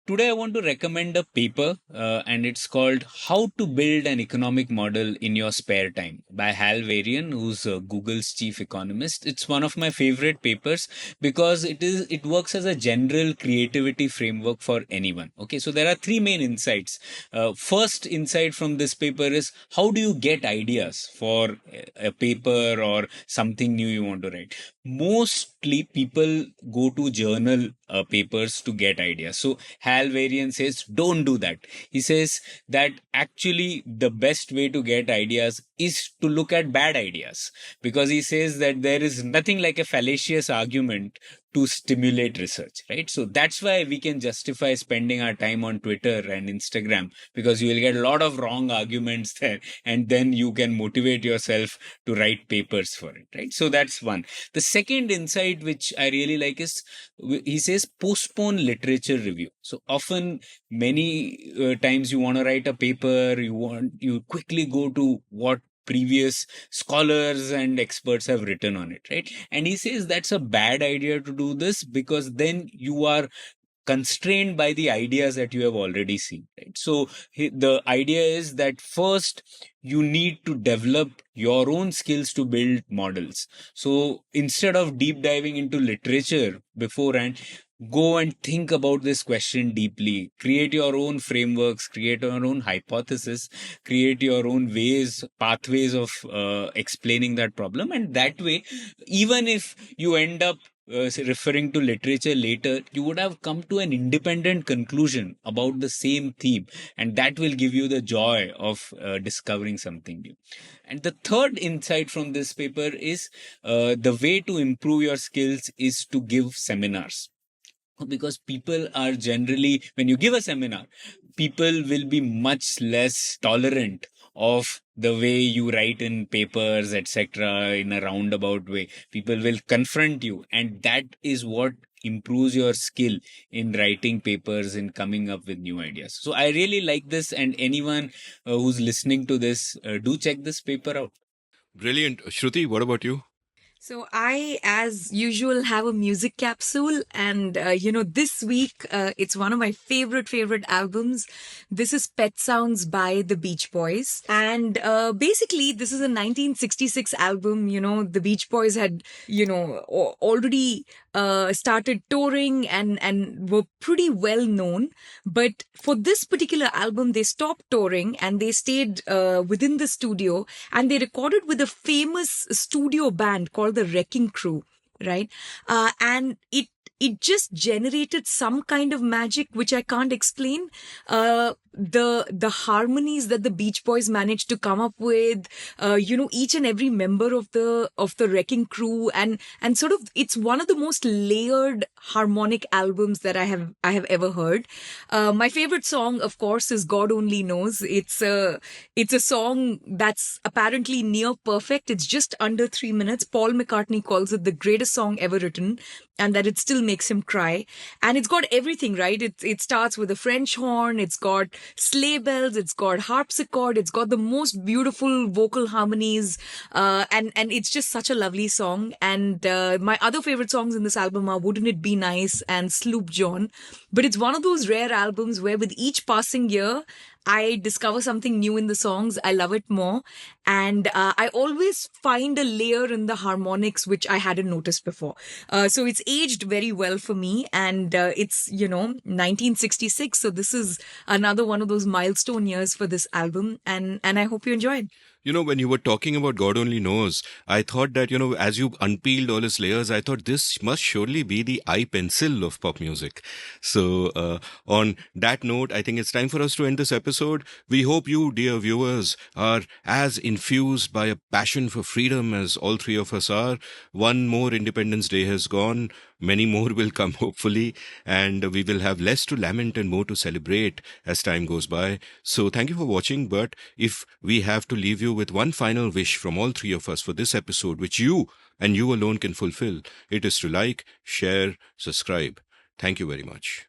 Today, I want to recommend a paper, and it's called "How to Build an Economic Model in Your Spare Time" by Hal Varian, who's Google's chief economist. It's one of my favorite papers because it works as a general creativity framework for anyone. Okay, so there are three main insights. First insight from this paper is how do you get ideas for a paper or something new you want to write. Mostly people go to journal papers to get ideas. So Hal Varian says, don't do that. He says that actually the best way to get ideas is to look at bad ideas, because he says that there is nothing like a fallacious argument to stimulate research, right? So that's why we can justify spending our time on Twitter and Instagram, because you will get a lot of wrong arguments there, and then you can motivate yourself to write papers for it, right? So that's one. The second insight, which I really like, is he says postpone literature review. So often, many times you want to write a paper, you quickly go to what previous scholars and experts have written on it, right? And he says that's a bad idea to do this, because then you are constrained by the ideas that you have already seen, right? So the idea is that first you need to develop your own skills to build models. So instead of deep diving into literature beforehand, go and think about this question deeply, create your own frameworks, create your own hypothesis, create your own pathways of explaining that problem. And that way, even if you end up referring to literature later, you would have come to an independent conclusion about the same theme, and that will give you the joy of discovering something new. And the third insight from this paper is the way to improve your skills is to give seminars, because people are generally, when you give a seminar, people will be much less tolerant of the way you write in papers, etc., in a roundabout way. People will confront you, and that is what improves your skill in writing papers and coming up with new ideas. So I really like this, and anyone who's listening to this, do check this paper out. Brilliant. Shruti, what about you? So I, as usual, have a music capsule, and this week it's one of my favorite albums. This is Pet Sounds by the Beach Boys, and basically this is a 1966 album. You know, the Beach Boys had already started touring and were pretty well known, but for this particular album they stopped touring and they stayed within the studio, and they recorded with a famous studio band called the Wrecking Crew, right? And it just generated some kind of magic which I can't explain. The harmonies that the Beach Boys managed to come up with, each and every member of the Wrecking Crew, and sort of, it's one of the most layered harmonic albums that I have ever heard. My favorite song, of course, is God Only Knows. It's a song that's apparently near perfect. It's just under 3 minutes. Paul McCartney calls it the greatest song ever written, and that it still makes him cry. And it's got everything, right? It starts with a French horn, it's got sleigh bells, it's got harpsichord, it's got the most beautiful vocal harmonies, and it's just such a lovely song. And my other favorite songs in this album are Wouldn't It Be Nice and Sloop John. But it's one of those rare albums where with each passing year, I discover something new in the songs. I love it more. And I always find a layer in the harmonics which I hadn't noticed before. So it's aged very well for me. And it's, 1966. So this is another one of those milestone years for this album. And I hope you enjoy it. You know, when you were talking about God Only Knows, I thought that, as you unpeeled all its layers, I thought this must surely be the iPencil of pop music. So, on that note, I think it's time for us to end this episode. We hope you, dear viewers, are as infused by a passion for freedom as all three of us are. One more Independence Day has gone. Many more will come, hopefully, and we will have less to lament and more to celebrate as time goes by. So thank you for watching. But if we have to leave you with one final wish from all three of us for this episode, which you and you alone can fulfill, it is to like, share, subscribe. Thank you very much.